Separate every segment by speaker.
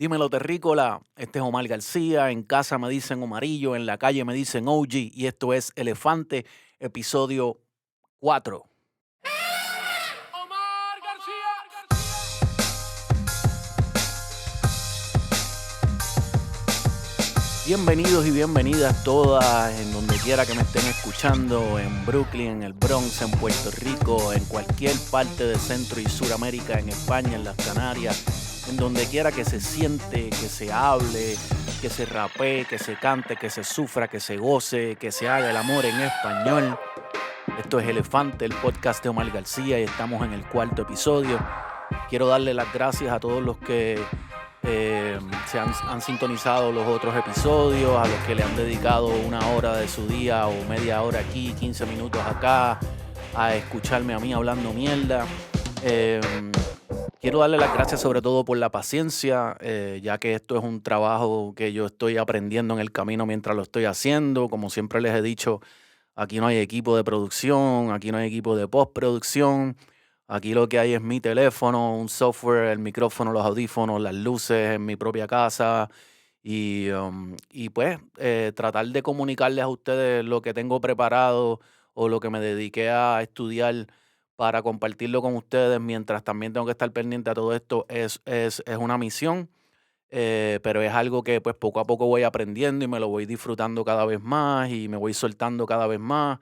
Speaker 1: Dímelo, terrícola. Este es Omar García. En casa me dicen Omarillo, en la calle me dicen OG. Y esto es Elefante, episodio 4.
Speaker 2: Omar García.
Speaker 1: Bienvenidos y bienvenidas todas, en donde quiera que me estén escuchando, en Brooklyn, en el Bronx, en Puerto Rico, en cualquier parte de Centro y Suramérica, en España, en las Canarias, en donde quiera que se siente, que se hable, que se rapee, que se cante, que se sufra, que se goce, que se haga el amor en español. Esto es Elefante, el podcast de Omar García, y estamos en el 4º episodio. Quiero darle las gracias a todos los que se han sintonizado los otros episodios, a los que le han dedicado una hora de su día o media hora aquí, 15 minutos acá, a escucharme a mí hablando mierda. Quiero darle las gracias sobre todo por la paciencia, ya que esto es un trabajo que yo estoy aprendiendo en el camino mientras lo estoy haciendo. Como siempre les he dicho, aquí no hay equipo de producción, aquí no hay equipo de postproducción. Aquí lo que hay es mi teléfono, un software, el micrófono, los audífonos, las luces en mi propia casa y pues tratar de comunicarles a ustedes lo que tengo preparado o lo que me dediqué a estudiar para compartirlo con ustedes mientras también tengo que estar pendiente a todo esto es una misión, pero es algo que pues poco a poco voy aprendiendo y me lo voy disfrutando cada vez más y me voy soltando cada vez más.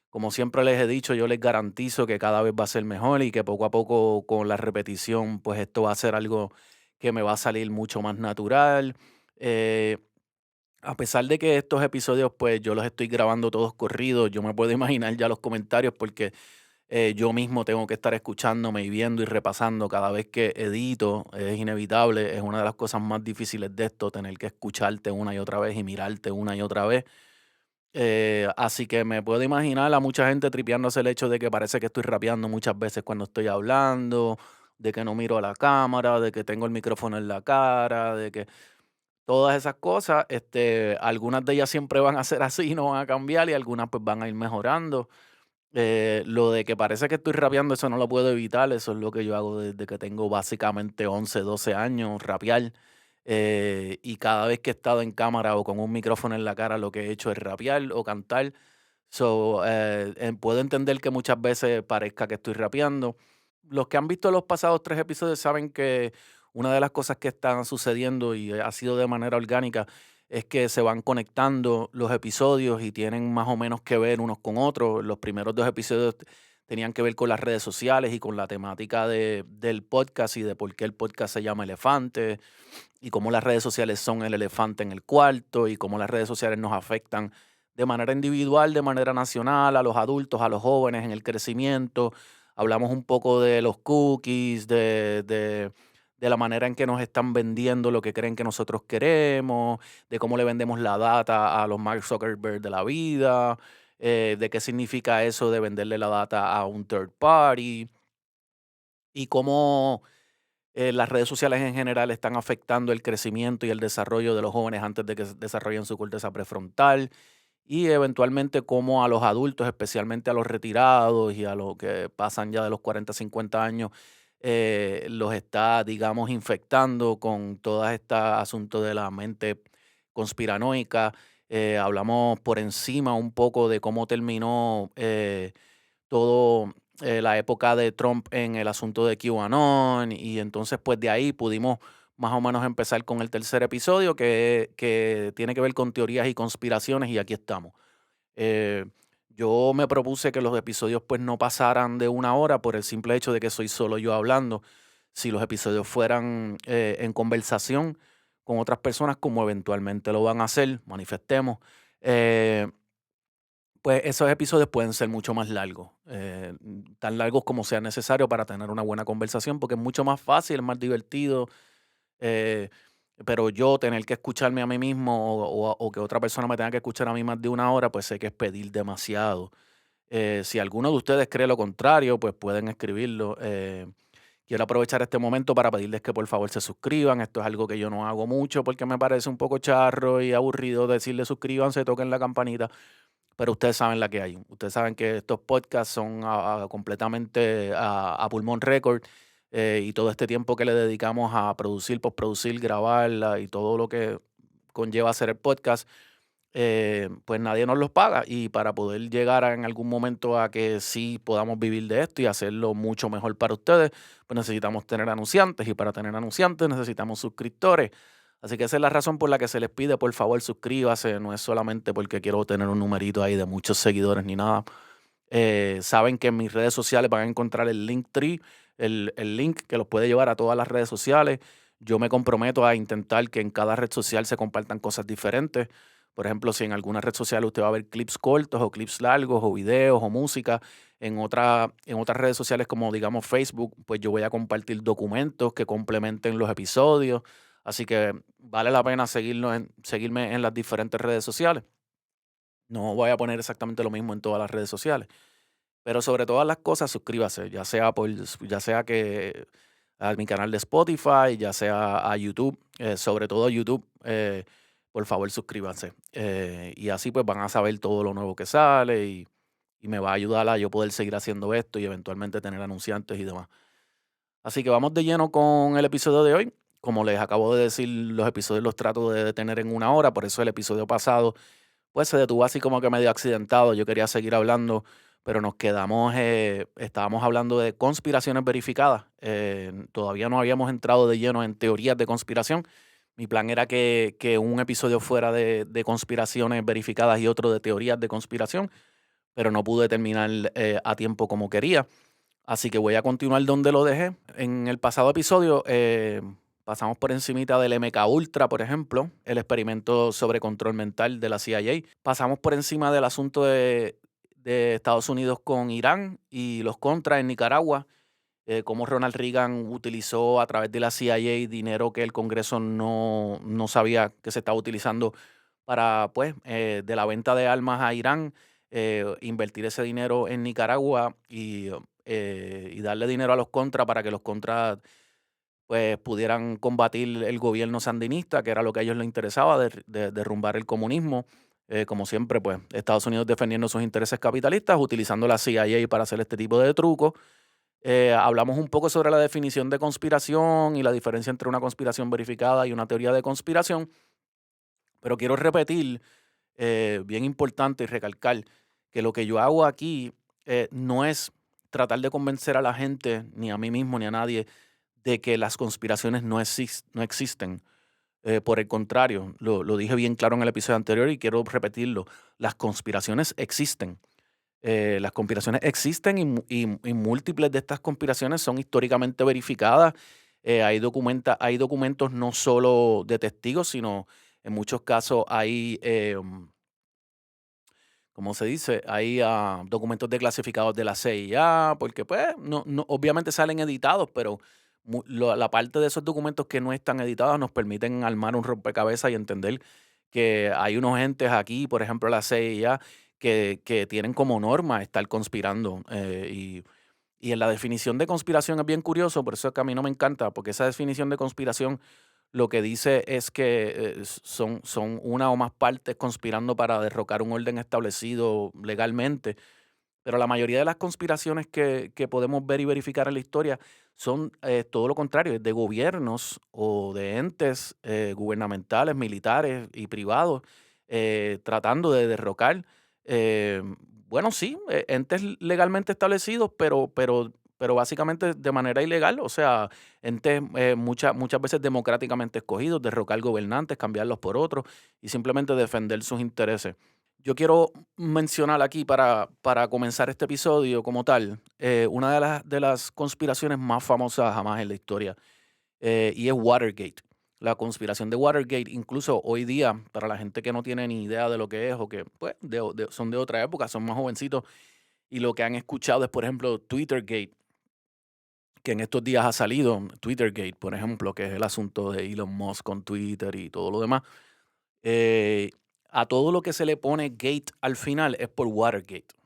Speaker 1: Como siempre les he dicho, yo les garantizo que cada vez va a ser mejor y que poco a poco con la repetición, pues esto va a ser algo que me va a salir mucho más natural. Eh, a pesar de que estos episodios, pues yo los estoy grabando todos corridos, yo me puedo imaginar ya los comentarios porque yo mismo tengo que estar escuchándome y viendo y repasando cada vez que edito. Es inevitable, es una de las cosas más difíciles de esto, tener que escucharte una y otra vez y mirarte una y otra vez. Así que me puedo imaginar a mucha gente tripeándose el hecho de que parece que estoy rapeando muchas veces cuando estoy hablando, de que no miro a la cámara, de que tengo el micrófono en la cara, de que todas esas cosas, algunas de ellas siempre van a ser así, no van a cambiar y algunas pues van a ir mejorando. Lo de que parece que estoy rapeando, eso no lo puedo evitar, eso es lo que yo hago desde que tengo básicamente 11 12 años, rapear. Y cada vez que he estado en cámara o con un micrófono en la cara, lo que he hecho es rapear o cantar. Puedo entender que muchas veces parezca que estoy rapeando. Los que han visto los pasados 3 episodios saben que una de las cosas que están sucediendo y ha sido de manera orgánica es que se van conectando los episodios y tienen más o menos que ver unos con otros. Los primeros 2 episodios tenían que ver con las redes sociales y con la temática del podcast y de por qué el podcast se llama Elefante y cómo las redes sociales son el elefante en el cuarto y cómo las redes sociales nos afectan de manera individual, de manera nacional, a los adultos, a los jóvenes en el crecimiento. Hablamos un poco de los cookies, de la manera en que nos están vendiendo lo que creen que nosotros queremos, de cómo le vendemos la data a los Mark Zuckerberg de la vida, de qué significa eso de venderle la data a un third party y cómo las redes sociales en general están afectando el crecimiento y el desarrollo de los jóvenes antes de que desarrollen su corteza prefrontal y eventualmente cómo a los adultos, especialmente a los retirados y a los que pasan ya de los 40 50 años, los está, digamos, infectando con todo este asunto de la mente conspiranoica. Hablamos por encima un poco de cómo terminó todo la época de Trump en el asunto de QAnon y entonces pues de ahí pudimos más o menos empezar con el tercer episodio que tiene que ver con teorías y conspiraciones y aquí estamos. Eh, yo me propuse que los episodios pues no pasaran de una hora por el simple hecho de que soy solo yo hablando. Si los episodios fueran en conversación con otras personas, como eventualmente lo van a hacer, manifestemos, eh, pues esos episodios pueden ser mucho más largos, tan largos como sea necesario para tener una buena conversación, porque es mucho más fácil, es más divertido, eh, pero yo tener que escucharme a mí mismo o que otra persona me tenga que escuchar a mí más de una hora, pues sé que es pedir demasiado. Si alguno de ustedes cree lo contrario, pues pueden escribirlo. Quiero aprovechar este momento para pedirles que por favor se suscriban. Esto es algo que yo no hago mucho porque me parece un poco charro y aburrido decirle suscríbanse, toquen la campanita, pero ustedes saben la que hay. Ustedes saben que estos podcasts son completamente a pulmón récord. y todo este tiempo que le dedicamos a producir, postproducir, grabarla y todo lo que conlleva hacer el podcast, pues nadie nos los paga y para poder llegar en algún momento a que sí podamos vivir de esto y hacerlo mucho mejor para ustedes, pues necesitamos tener anunciantes y para tener anunciantes necesitamos suscriptores. Así que esa es la razón por la que se les pide, por favor, suscríbase. No es solamente porque quiero tener un numerito ahí de muchos seguidores ni nada. Saben que en mis redes sociales van a encontrar el Linktree, el link que los puede llevar a todas las redes sociales. Yo me comprometo a intentar que en cada red social se compartan cosas diferentes. Por ejemplo, si en alguna red social usted va a ver clips cortos o clips largos o videos o música, en otras redes sociales como digamos Facebook, pues yo voy a compartir documentos que complementen los episodios. Así que vale la pena seguirme en las diferentes redes sociales. No voy a poner exactamente lo mismo en todas las redes sociales. Pero sobre todas las cosas, suscríbase, ya sea que a mi canal de Spotify, ya sea a YouTube, sobre todo a YouTube, por favor suscríbanse. Y así pues van a saber todo lo nuevo que sale y me va a ayudar a yo poder seguir haciendo esto y eventualmente tener anunciantes y demás. Así que vamos de lleno con el episodio de hoy. Como les acabo de decir, los episodios los trato de tener en una hora, por eso el episodio pasado pues se detuvo así como que medio accidentado. Yo quería seguir hablando, pero estábamos hablando de conspiraciones verificadas. Todavía no habíamos entrado de lleno en teorías de conspiración. Mi plan era que un episodio fuera de conspiraciones verificadas y otro de teorías de conspiración, pero no pude terminar a tiempo como quería. Así que voy a continuar donde lo dejé. En el pasado episodio pasamos por encimita del MK Ultra, por ejemplo, el experimento sobre control mental de la CIA. Pasamos por encima del asunto de Estados Unidos con Irán y los contras en Nicaragua, cómo Ronald Reagan utilizó a través de la CIA dinero que el Congreso no sabía que se estaba utilizando para, pues, de la venta de armas a Irán, invertir ese dinero en Nicaragua y darle dinero a los contras para que los contras pues pudieran combatir el gobierno sandinista, que era lo que a ellos les interesaba, derrumbar el comunismo. Como siempre, pues Estados Unidos defendiendo sus intereses capitalistas, utilizando la CIA para hacer este tipo de trucos. Hablamos un poco sobre la definición de conspiración y la diferencia entre una conspiración verificada y una teoría de conspiración, pero quiero repetir, bien importante y recalcar, que lo que yo hago aquí no es tratar de convencer a la gente, ni a mí mismo, ni a nadie, de que las conspiraciones no existen. Por el contrario, lo dije bien claro en el episodio anterior y quiero repetirlo, las conspiraciones existen. Las conspiraciones existen y múltiples de estas conspiraciones son históricamente verificadas. Hay documentos no solo de testigos, sino en muchos casos hay, ¿cómo se dice? Hay documentos declasificados de la CIA, porque pues obviamente salen editados, pero la parte de esos documentos que no están editados nos permiten armar un rompecabezas y entender que hay unos entes aquí, por ejemplo la CIA, que tienen como norma estar conspirando. Y en la definición de conspiración es bien curioso, por eso es que a mí no me encanta, porque esa definición de conspiración lo que dice es que son una o más partes conspirando para derrocar un orden establecido legalmente. Pero la mayoría de las conspiraciones que podemos ver y verificar en la historia son todo lo contrario, de gobiernos o de entes gubernamentales, militares y privados tratando de derrocar, eh, bueno, sí, entes legalmente establecidos, pero básicamente de manera ilegal, o sea, entes muchas veces democráticamente escogidos, derrocar gobernantes, cambiarlos por otros y simplemente defender sus intereses. Yo quiero mencionar aquí para comenzar este episodio como tal, una de las conspiraciones más famosas jamás en la historia, y es Watergate. La conspiración de Watergate, incluso hoy día, para la gente que no tiene ni idea de lo que es o que pues, son de otra época, son más jovencitos y lo que han escuchado es, por ejemplo, Twittergate, que en estos días ha salido, Twittergate, por ejemplo, que es el asunto de Elon Musk con Twitter y todo lo demás. Eh, a todo lo que se le pone gate al final es por Watergate.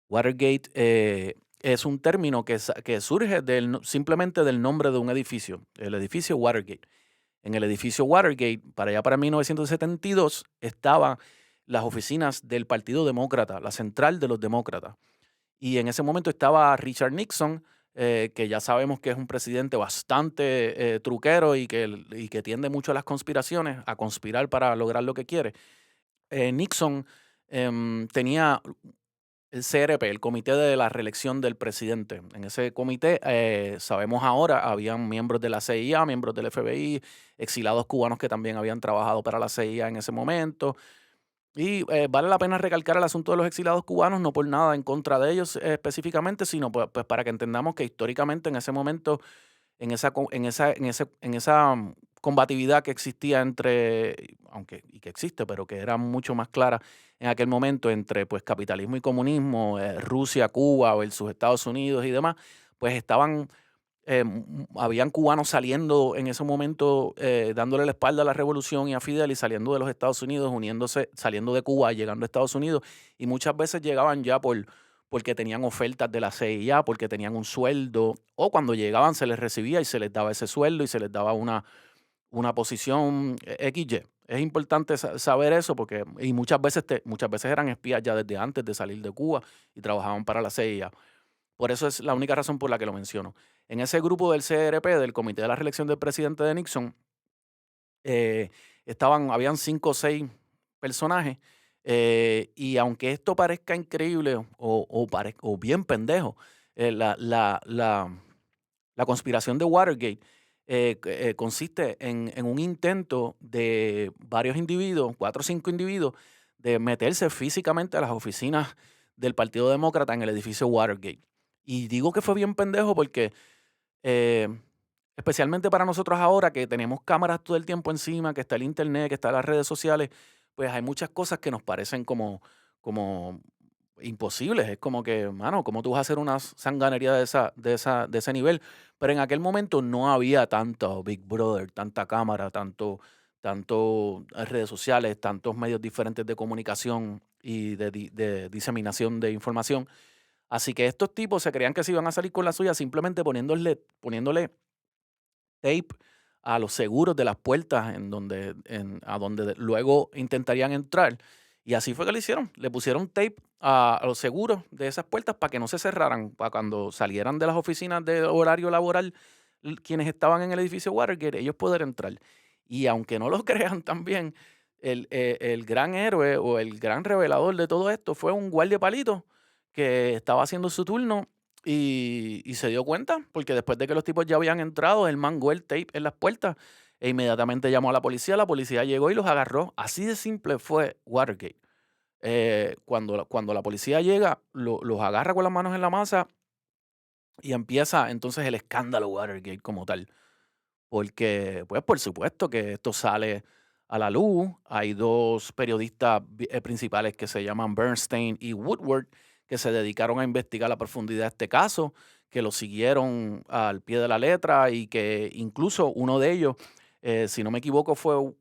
Speaker 1: Watergate es un término que surge simplemente del nombre de un edificio, el edificio Watergate. En el edificio Watergate, para allá para 1972, estaban las oficinas del Partido Demócrata, la central de los demócratas. Y en ese momento estaba Richard Nixon, que ya sabemos que es un presidente bastante truquero y que tiende mucho a las conspiraciones, a conspirar para lograr lo que quiere. Nixon tenía el CRP, el Comité de la Reelección del Presidente. En ese comité, sabemos ahora, habían miembros de la CIA, miembros del FBI, exilados cubanos que también habían trabajado para la CIA en ese momento. Y vale la pena recalcar el asunto de los exilados cubanos, no por nada en contra de ellos específicamente, sino pues para que entendamos que históricamente en ese momento en esa, en esa combatividad que existía entre, aunque y que existe, pero que era mucho más clara en aquel momento entre pues capitalismo y comunismo, Rusia, Cuba versus Estados Unidos y demás, pues estaban, habían cubanos saliendo en ese momento, dándole la espalda a la revolución y a Fidel y saliendo de los Estados Unidos, uniéndose, saliendo de Cuba, llegando a Estados Unidos, y muchas veces llegaban ya porque tenían ofertas de la CIA, porque tenían un sueldo, o cuando llegaban se les recibía y se les daba ese sueldo y se les daba una posición XY. Es importante saber eso porque y muchas veces eran espías ya desde antes de salir de Cuba y trabajaban para la CIA. Por eso es la única razón por la que lo menciono. En ese grupo del CRP, del Comité de la Reelección del Presidente de Nixon, eh, habían 5 o 6 personajes, y aunque esto parezca increíble o bien pendejo, eh, la, la, la, la conspiración de Watergate consiste en un intento de varios individuos, 4 o 5 individuos, de meterse físicamente a las oficinas del Partido Demócrata en el edificio Watergate. Y digo que fue bien pendejo porque eh, especialmente para nosotros ahora que tenemos cámaras todo el tiempo encima, que está el internet, que están las redes sociales, pues hay muchas cosas que nos parecen como imposibles. Es como que, mano, ¿cómo tú vas a hacer una sanganería de ese nivel? Pero en aquel momento no había tanto Big Brother, tanta cámara, tanto redes sociales, tantos medios diferentes de comunicación y de diseminación de información. Así que estos tipos se creían que se iban a salir con la suya simplemente poniéndole tape a los seguros de las puertas a donde luego intentarían entrar. Y así fue que lo hicieron. Le pusieron tape a los seguros de esas puertas para que no se cerraran, para cuando salieran de las oficinas de horario laboral, quienes estaban en el edificio Watergate, ellos poder entrar. Y aunque no lo crean también, el gran héroe o el gran revelador de todo esto fue un guardia palito que estaba haciendo su turno y se dio cuenta, porque después de que los tipos ya habían entrado, él mangó el tape en las puertas e inmediatamente llamó a la policía llegó y los agarró. Así de simple fue Watergate. Cuando la policía llega, los agarra con las manos en la masa y empieza entonces el escándalo Watergate como tal. Porque, pues, por supuesto que esto sale a la luz. Hay 2 periodistas principales que se llaman Bernstein y Woodward, que se dedicaron a investigar a profundidad este caso, que lo siguieron al pie de la letra y que incluso uno de ellos, si no me equivoco, fue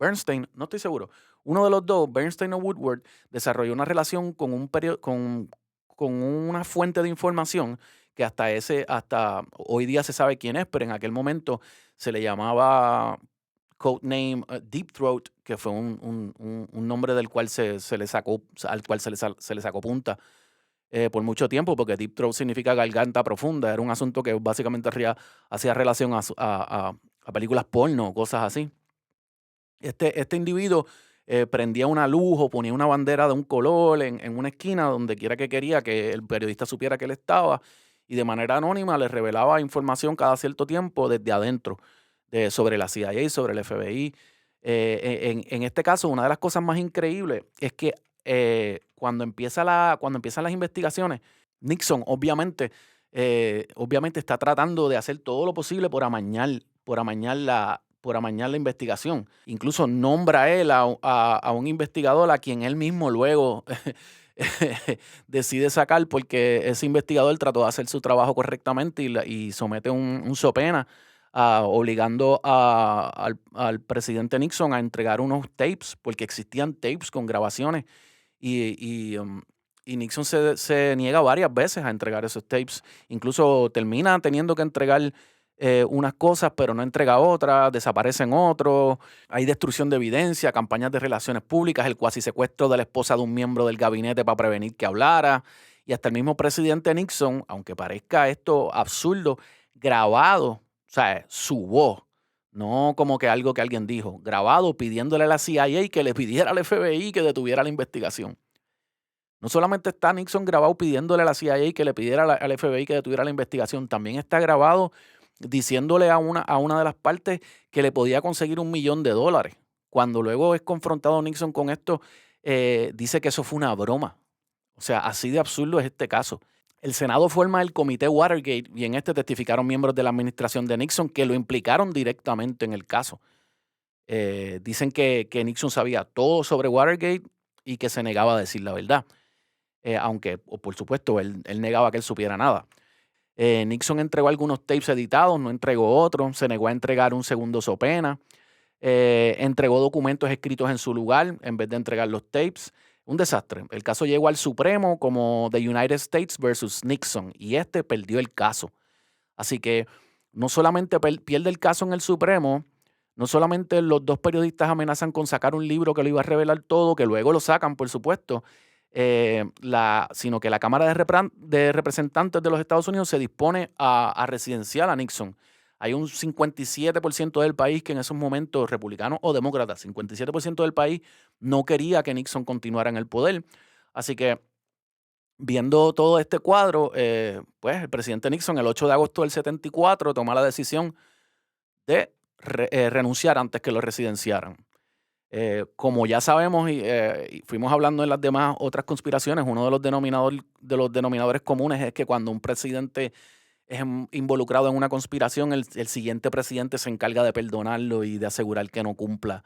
Speaker 1: Bernstein, no estoy seguro. Uno de los dos, Bernstein o Woodward, desarrolló una relación con una fuente de información que hasta hoy día se sabe quién es, pero en aquel momento se le llamaba codename Deep Throat, que fue un nombre del cual se le sacó, al cual se le sacó punta por mucho tiempo, porque Deep Throat significa garganta profunda. Era un asunto que básicamente hacía relación a películas porno, cosas así. Este individuo prendía una luz o ponía una bandera de un color en una esquina donde quiera que quería que el periodista supiera que él estaba y de manera anónima le revelaba información cada cierto tiempo desde adentro sobre la CIA y sobre el FBI. En este caso, una de las cosas más increíbles es que cuando empiezan las investigaciones, Nixon obviamente está tratando de hacer todo lo posible por amañar la investigación. Incluso nombra él a un investigador a quien él mismo luego decide sacar porque ese investigador trató de hacer su trabajo correctamente y somete un sopena obligando al presidente Nixon a entregar unos tapes, porque existían tapes con grabaciones y Nixon se niega varias veces a entregar esos tapes. Incluso termina teniendo que entregar unas cosas, pero no entrega otras, desaparecen otros, hay destrucción de evidencia, campañas de relaciones públicas, el cuasi secuestro de la esposa de un miembro del gabinete para prevenir que hablara, y hasta el mismo presidente Nixon, aunque parezca esto absurdo, grabado, o sea, su voz, no como que algo que alguien dijo, grabado pidiéndole a la CIA que le pidiera al FBI que detuviera la investigación. No solamente está Nixon grabado pidiéndole a la CIA que le pidiera al FBI que detuviera la investigación, también está grabado diciéndole a una de las partes que le podía conseguir $1,000,000. Cuando luego es confrontado Nixon con esto, dice que eso fue una broma. O sea, así de absurdo es este caso. El Senado forma el comité Watergate y en este testificaron miembros de la administración de Nixon que lo implicaron directamente en el caso. Dicen que Nixon sabía todo sobre Watergate y que se negaba a decir la verdad. Aunque, por supuesto, él negaba que él supiera nada. Nixon entregó algunos tapes editados, no entregó otros, se negó a entregar un segundo so pena, entregó documentos escritos en su lugar en vez de entregar los tapes. Un desastre. El caso llegó al Supremo como The United States versus Nixon y este perdió el caso. Así que no solamente pierde el caso en el Supremo, no solamente los dos periodistas amenazan con sacar un libro que lo iba a revelar todo, que luego lo sacan, por supuesto, sino que la Cámara de Representantes de los Estados Unidos se dispone a residenciar a Nixon. Hay un 57% del país que en esos momentos, republicanos o demócratas, 57% del país no quería que Nixon continuara en el poder. Así que viendo todo este cuadro, pues el presidente Nixon el 8 de agosto del 74 toma la decisión de renunciar antes que lo residenciaran. Como ya sabemos y fuimos hablando en las demás otras conspiraciones, uno de los denominadores comunes es que cuando un presidente es involucrado en una conspiración, el siguiente presidente se encarga de perdonarlo y de asegurar que no cumpla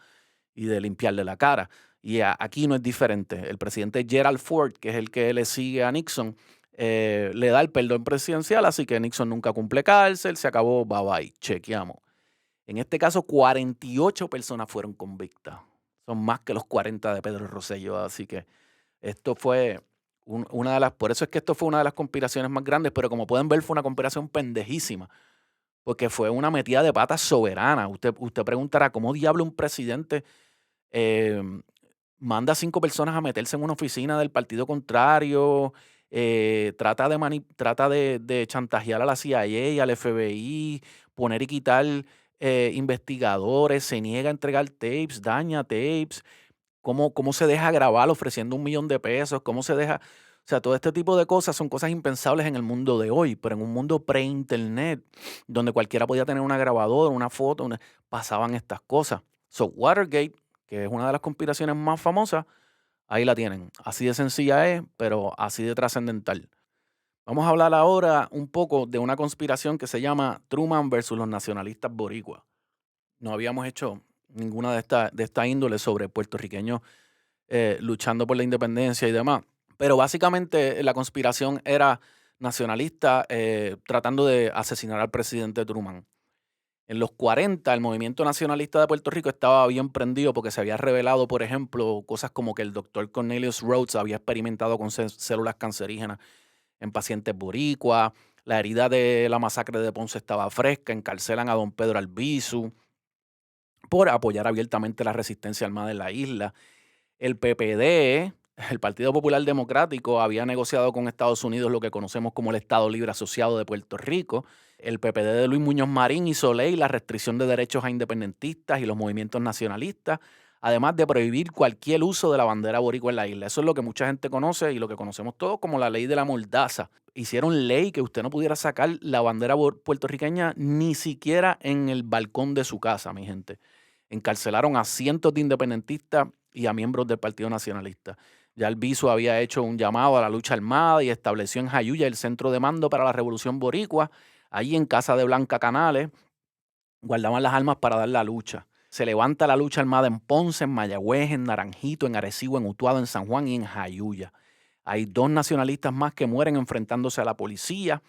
Speaker 1: y de limpiarle la cara. Y aquí no es diferente. El presidente Gerald Ford, que es el que le sigue a Nixon, le da el perdón presidencial, así que Nixon nunca cumple cárcel, se acabó, bye bye, chequeamos. En este caso, 48 personas fueron convictas. Son más que los 40 de Pedro Rosselló, así que esto fue una de las, por eso es que esto fue una de las conspiraciones más grandes, pero como pueden ver fue una conspiración pendejísima, porque fue una metida de patas soberana. Usted preguntará, ¿cómo diablo un presidente eh, manda a 5 personas a meterse en una oficina del partido contrario, trata de chantajear a la CIA y al FBI, poner y quitar investigadores, se niega a entregar tapes, daña tapes, cómo se deja grabar ofreciendo $1,000,000, cómo se deja, o sea, todo este tipo de cosas son cosas impensables en el mundo de hoy, pero en un mundo pre-internet, donde cualquiera podía tener una grabadora, una foto, pasaban estas cosas. So, Watergate, que es una de las conspiraciones más famosas, ahí la tienen. Así de sencilla es, pero así de trascendental. Vamos a hablar ahora un poco de una conspiración que se llama Truman versus los nacionalistas boricuas. No habíamos hecho ninguna de esta índole sobre puertorriqueños luchando por la independencia y demás. Pero básicamente la conspiración era nacionalista tratando de asesinar al presidente Truman. En los 40, el movimiento nacionalista de Puerto Rico estaba bien prendido porque se había revelado, por ejemplo, cosas como que el doctor Cornelius Rhodes había experimentado con células cancerígenas en pacientes boricuas, la herida de la masacre de Ponce estaba fresca, encarcelan a don Pedro Albizu por apoyar abiertamente la resistencia armada en la isla. El PPD, el Partido Popular Democrático, había negociado con Estados Unidos lo que conocemos como el Estado Libre Asociado de Puerto Rico. El PPD de Luis Muñoz Marín hizo ley la restricción de derechos a independentistas y los movimientos nacionalistas, además de prohibir cualquier uso de la bandera boricua en la isla. Eso es lo que mucha gente conoce y lo que conocemos todos como la ley de la mordaza. Hicieron ley que usted no pudiera sacar la bandera puertorriqueña ni siquiera en el balcón de su casa, mi gente. Encarcelaron a cientos de independentistas y a miembros del Partido Nacionalista. Ya Albizu había hecho un llamado a la lucha armada y estableció en Jayuya el centro de mando para la Revolución Boricua. Allí en casa de Blanca Canales guardaban las armas para dar la lucha. Se levanta la lucha armada en Ponce, en Mayagüez, en Naranjito, en Arecibo, en Utuado, en San Juan y en Jayuya. Hay 2 nacionalistas más que mueren enfrentándose a la policía.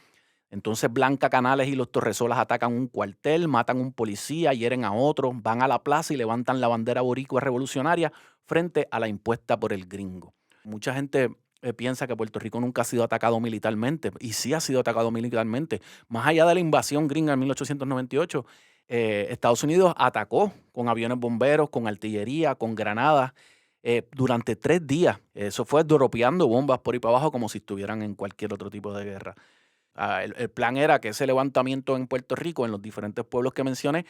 Speaker 1: Entonces Blanca Canales y los Torresolas atacan un cuartel, matan a un policía, hieren a otro, van a la plaza y levantan la bandera boricua revolucionaria frente a la impuesta por el gringo. Mucha gente piensa que Puerto Rico nunca ha sido atacado militarmente, y sí ha sido atacado militarmente. Más allá de la invasión gringa en 1898, Estados Unidos atacó con aviones bomberos, con artillería, con granadas. durante 3 días. Eso fue dropeando bombas por ahí para abajo como si estuvieran en cualquier otro tipo de guerra. El plan era que ese levantamiento en Puerto Rico, en los diferentes pueblos que mencioné,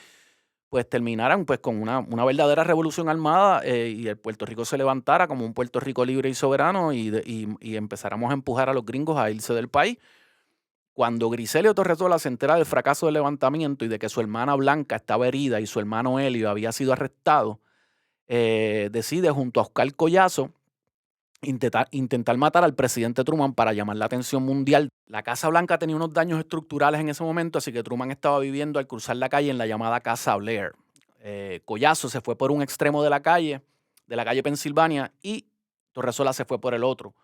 Speaker 1: pues terminaran pues con una verdadera revolución armada, y el Puerto Rico se levantara como un Puerto Rico libre y soberano y empezáramos a empujar a los gringos a irse del país. Cuando Griselio Torresola se entera del fracaso del levantamiento y de que su hermana Blanca estaba herida y su hermano Helio había sido arrestado, decide junto a Oscar Collazo intentar matar al presidente Truman para llamar la atención mundial. La Casa Blanca tenía unos daños estructurales en ese momento, así que Truman estaba viviendo al cruzar la calle en la llamada Casa Blair. Collazo se fue por un extremo de la calle Pensilvania, y Torresola se fue por el otro.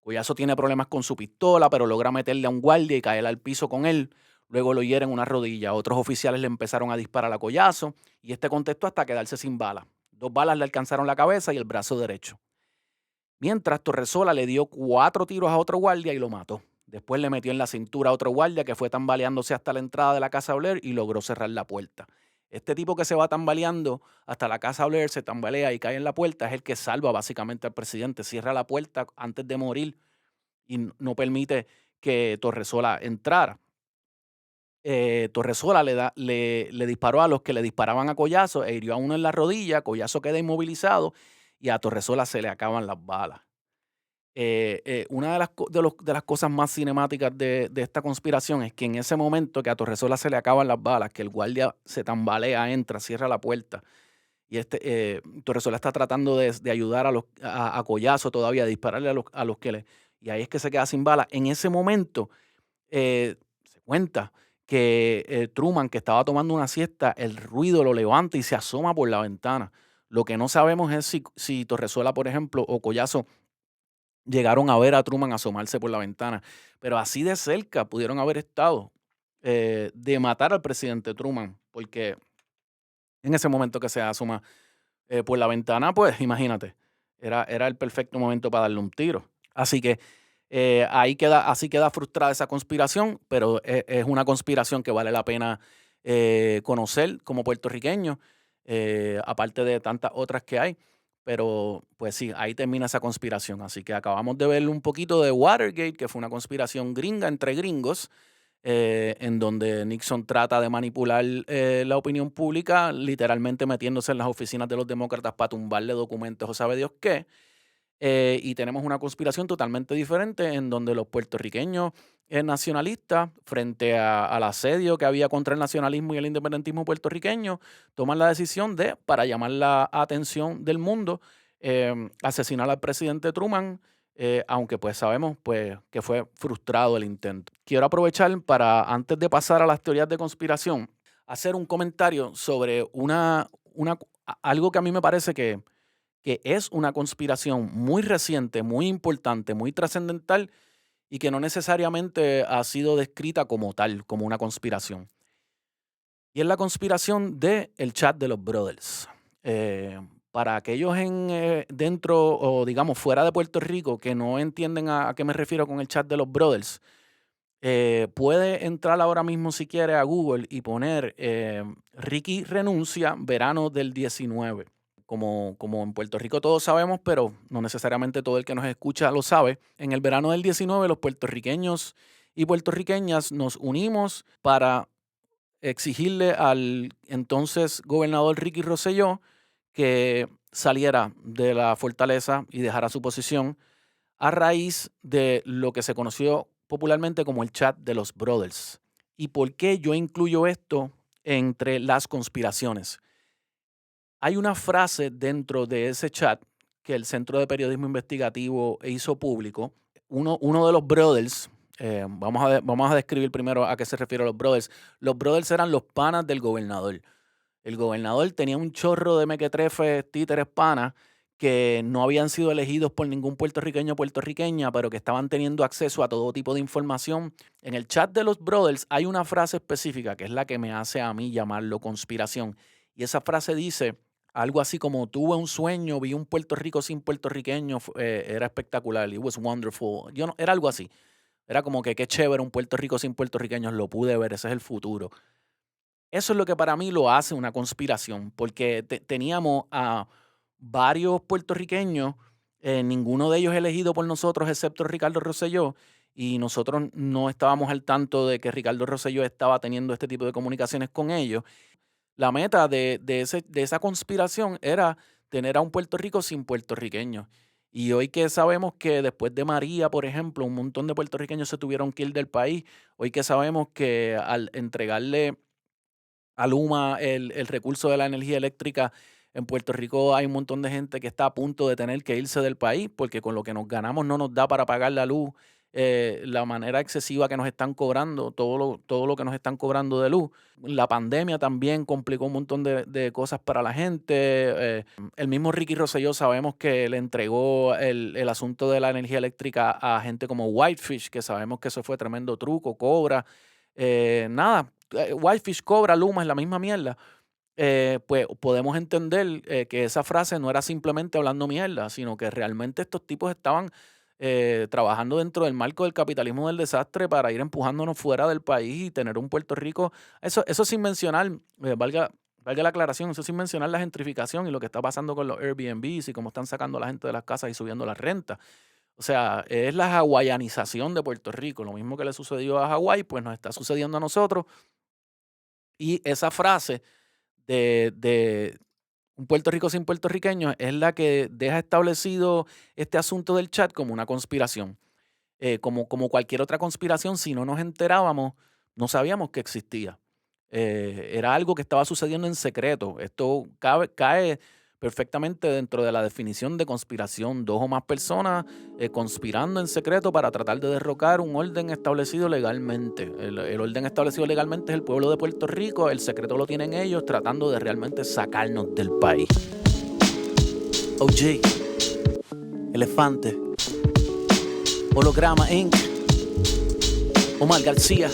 Speaker 1: Collazo tiene problemas con su pistola, pero logra meterle a un guardia y caer al piso con él. Luego lo hieren una rodilla. Otros oficiales le empezaron a disparar a Collazo y este contestó hasta quedarse sin balas. 2 balas le alcanzaron la cabeza y el brazo derecho. Mientras Torresola le dio 4 tiros a otro guardia y lo mató. Después le metió en la cintura a otro guardia que fue tambaleándose hasta la entrada de la Casa Blair y logró cerrar la puerta. Este tipo que se va tambaleando hasta la Casa Blair, se tambalea y cae en la puerta, es el que salva básicamente al presidente. Cierra la puerta antes de morir y no permite que Torresola entrara. Torresola le disparó a los que le disparaban a Collazo e hirió a uno en la rodilla. Collazo queda inmovilizado y a Torresola se le acaban las balas. Una de las cosas más cinemáticas de esta conspiración es que en ese momento que a Torresola se le acaban las balas, que el guardia se tambalea, entra, cierra la puerta, y Torresola está tratando de ayudar a Collazo todavía, a dispararle a los que le... Y ahí es que se queda sin balas. En ese momento se cuenta que Truman, que estaba tomando una siesta, el ruido lo levanta y se asoma por la ventana. Lo que no sabemos es si Torresola, por ejemplo, o Collazo llegaron a ver a Truman asomarse por la ventana, pero así de cerca pudieron haber estado de matar al presidente Truman, porque en ese momento que se asoma por la ventana, pues imagínate, era el perfecto momento para darle un tiro. Así que así queda frustrada esa conspiración, pero es una conspiración que vale la pena conocer como puertorriqueño, aparte de tantas otras que hay. Pero pues sí, ahí termina esa conspiración. Así que acabamos de ver un poquito de Watergate, que fue una conspiración gringa entre gringos, en donde Nixon trata de manipular la opinión pública, literalmente metiéndose en las oficinas de los demócratas para tumbarle documentos o sabe Dios qué. Y tenemos una conspiración totalmente diferente en donde los puertorriqueños nacionalistas, frente al asedio que había contra el nacionalismo y el independentismo puertorriqueño, toman la decisión de, para llamar la atención del mundo, asesinar al presidente Truman, aunque pues sabemos pues, que fue frustrado el intento. Quiero aprovechar para, antes de pasar a las teorías de conspiración, hacer un comentario sobre algo que a mí me parece que es una conspiración muy reciente, muy importante, muy trascendental y que no necesariamente ha sido descrita como tal, como una conspiración. Y es la conspiración del chat de los brothers. Para aquellos dentro o digamos fuera de Puerto Rico que no entienden a qué me refiero con el chat de los brothers, puede entrar ahora mismo si quiere a Google y poner Ricky renuncia verano del 19. Como en Puerto Rico todos sabemos, pero no necesariamente todo el que nos escucha lo sabe, en el verano del 19 los puertorriqueños y puertorriqueñas nos unimos para exigirle al entonces gobernador Ricky Rosselló que saliera de la fortaleza y dejara su posición a raíz de lo que se conoció popularmente como el chat de los brothers. ¿Y por qué yo incluyo esto entre las conspiraciones? Hay una frase dentro de ese chat que el Centro de Periodismo Investigativo hizo público. Uno de los brothers, vamos a describir primero a qué se refiere los brothers. Los brothers eran los panas del gobernador. El gobernador tenía un chorro de mequetrefes, títeres, panas, que no habían sido elegidos por ningún puertorriqueño o puertorriqueña, pero que estaban teniendo acceso a todo tipo de información. En el chat de los brothers hay una frase específica que es la que me hace a mí llamarlo conspiración. Y esa frase dice algo así como: tuve un sueño, vi un Puerto Rico sin puertorriqueños, era espectacular, it was wonderful. Era algo así. Era como que qué chévere un Puerto Rico sin puertorriqueños, lo pude ver, ese es el futuro. Eso es lo que para mí lo hace una conspiración, porque teníamos a varios puertorriqueños, ninguno de ellos elegido por nosotros excepto Ricardo Rosselló, y nosotros no estábamos al tanto de que Ricardo Rosselló estaba teniendo este tipo de comunicaciones con ellos. La meta de esa conspiración era tener a un Puerto Rico sin puertorriqueños. Y hoy que sabemos que después de María, por ejemplo, un montón de puertorriqueños se tuvieron que ir del país, hoy que sabemos que al entregarle a Luma el recurso de la energía eléctrica en Puerto Rico, hay un montón de gente que está a punto de tener que irse del país porque con lo que nos ganamos no nos da para pagar la luz, la manera excesiva que nos están cobrando, todo lo que nos están cobrando de luz. La pandemia también complicó un montón de cosas para la gente. El mismo Ricky Rosselló sabemos que le entregó el asunto de la energía eléctrica a gente como Whitefish, que sabemos que eso fue tremendo truco, cobra. Nada, Whitefish, Cobra, Luma es la misma mierda. Pues podemos entender que esa frase no era simplemente hablando mierda, sino que realmente estos tipos estaban trabajando dentro del marco del capitalismo del desastre para ir empujándonos fuera del país y tener un Puerto Rico. Eso sin mencionar, valga la aclaración, eso sin mencionar la gentrificación y lo que está pasando con los Airbnbs y cómo están sacando a la gente de las casas y subiendo las rentas. O sea, es la hawaianización de Puerto Rico. Lo mismo que le sucedió a Hawái, pues nos está sucediendo a nosotros. Y esa frase de un Puerto Rico sin puertorriqueños es la que deja establecido este asunto del chat como una conspiración. Como cualquier otra conspiración, si no nos enterábamos, no sabíamos que existía. Era algo que estaba sucediendo en secreto. Esto cae perfectamente dentro de la definición de conspiración. Dos o más personas conspirando en secreto para tratar de derrocar un orden establecido legalmente. El orden establecido legalmente es el pueblo de Puerto Rico. El secreto lo tienen ellos tratando de realmente sacarnos del país. OG, Elefante, Holograma Inc., Omar García.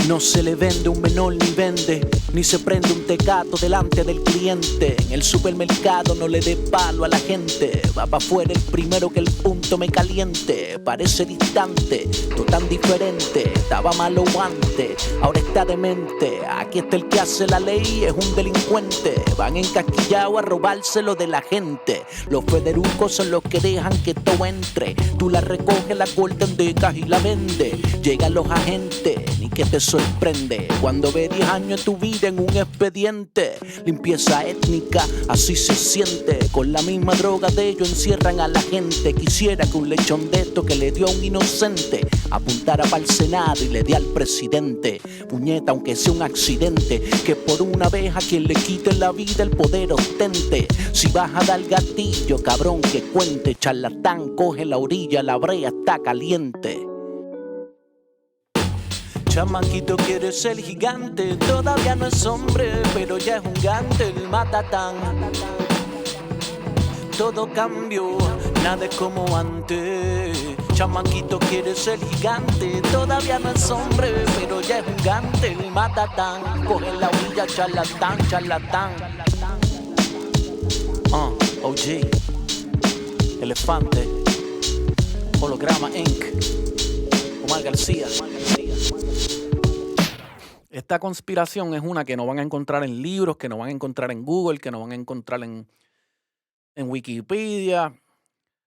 Speaker 1: No se le vende un menor ni vende, ni se prende un tecato delante del cliente. En el supermercado no le dé palo a la gente, va pa' afuera el primero que el punto me caliente. Parece distante, tú tan diferente, estaba malo antes, ahora está demente. Aquí está el que hace la ley, es un delincuente. Van encasquillados a robárselo de la gente. Los federucos son los que dejan que todo entre. Tú la recoges, la cortan de caja y la vende. Llegan los agentes, ni que te sorprende cuando ve 10 años de tu vida en un expediente. Limpieza étnica, así se siente. Con la misma droga de ellos encierran a la gente. Quisiera que un lechón de esto que le dio a un inocente apuntara para el Senado y le dé al presidente. Puñeta, aunque sea un accidente, que por una vez a quien le quite la vida el poder ostente. Si vas a dar gatillo, cabrón, que cuente. Charlatán, coge la orilla, la brea está caliente. Chamaquito quiere ser gigante, todavía no es hombre, pero ya es un gante, el matatán. Todo cambió, nada es como antes. Chamaquito quiere ser gigante, todavía no es hombre, pero ya es un gante, el matatán. Coge la orilla, charlatán, charlatán. OG, Elefante, Holograma Inc., Omar García. Esta conspiración es una que no van a encontrar en libros, que no van a encontrar en Google, que no van a encontrar en Wikipedia.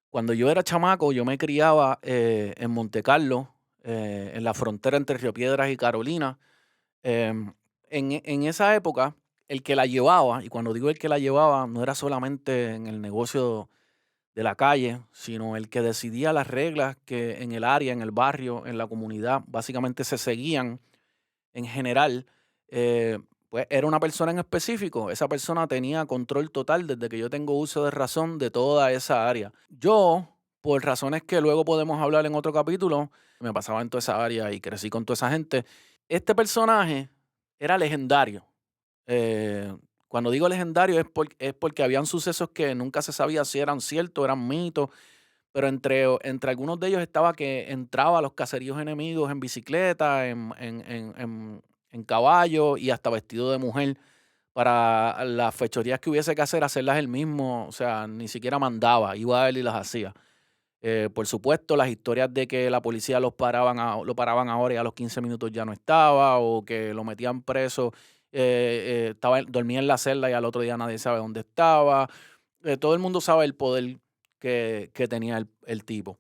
Speaker 1: Cuando yo era chamaco, yo me criaba en Monte Carlo, en la frontera entre Río Piedras y Carolina. En esa época, el que la llevaba, y cuando digo el que la llevaba, no era solamente en el negocio de la calle, sino el que decidía las reglas que en el área, en el barrio, en la comunidad, básicamente se seguían en general, pues era una persona en específico. Esa persona tenía control total desde que yo tengo uso de razón de toda esa área. Yo, por razones que luego podemos hablar en otro capítulo, me pasaba en toda esa área y crecí con toda esa gente. Este personaje era legendario. Cuando digo legendario es porque habían sucesos que nunca se sabía si eran ciertos, eran mitos. Pero entre algunos de ellos estaba que entraba a los caseríos enemigos en bicicleta, en caballo y hasta vestido de mujer para las fechorías que hubiese que hacer, hacerlas él mismo. O sea, ni siquiera mandaba, iba a él y las hacía. Por supuesto, las historias de que la policía lo paraban ahora y a los 15 minutos ya no estaba, o que lo metían preso dormía en la celda y al otro día nadie sabe dónde estaba. Todo el mundo sabe el poder que tenía el tipo.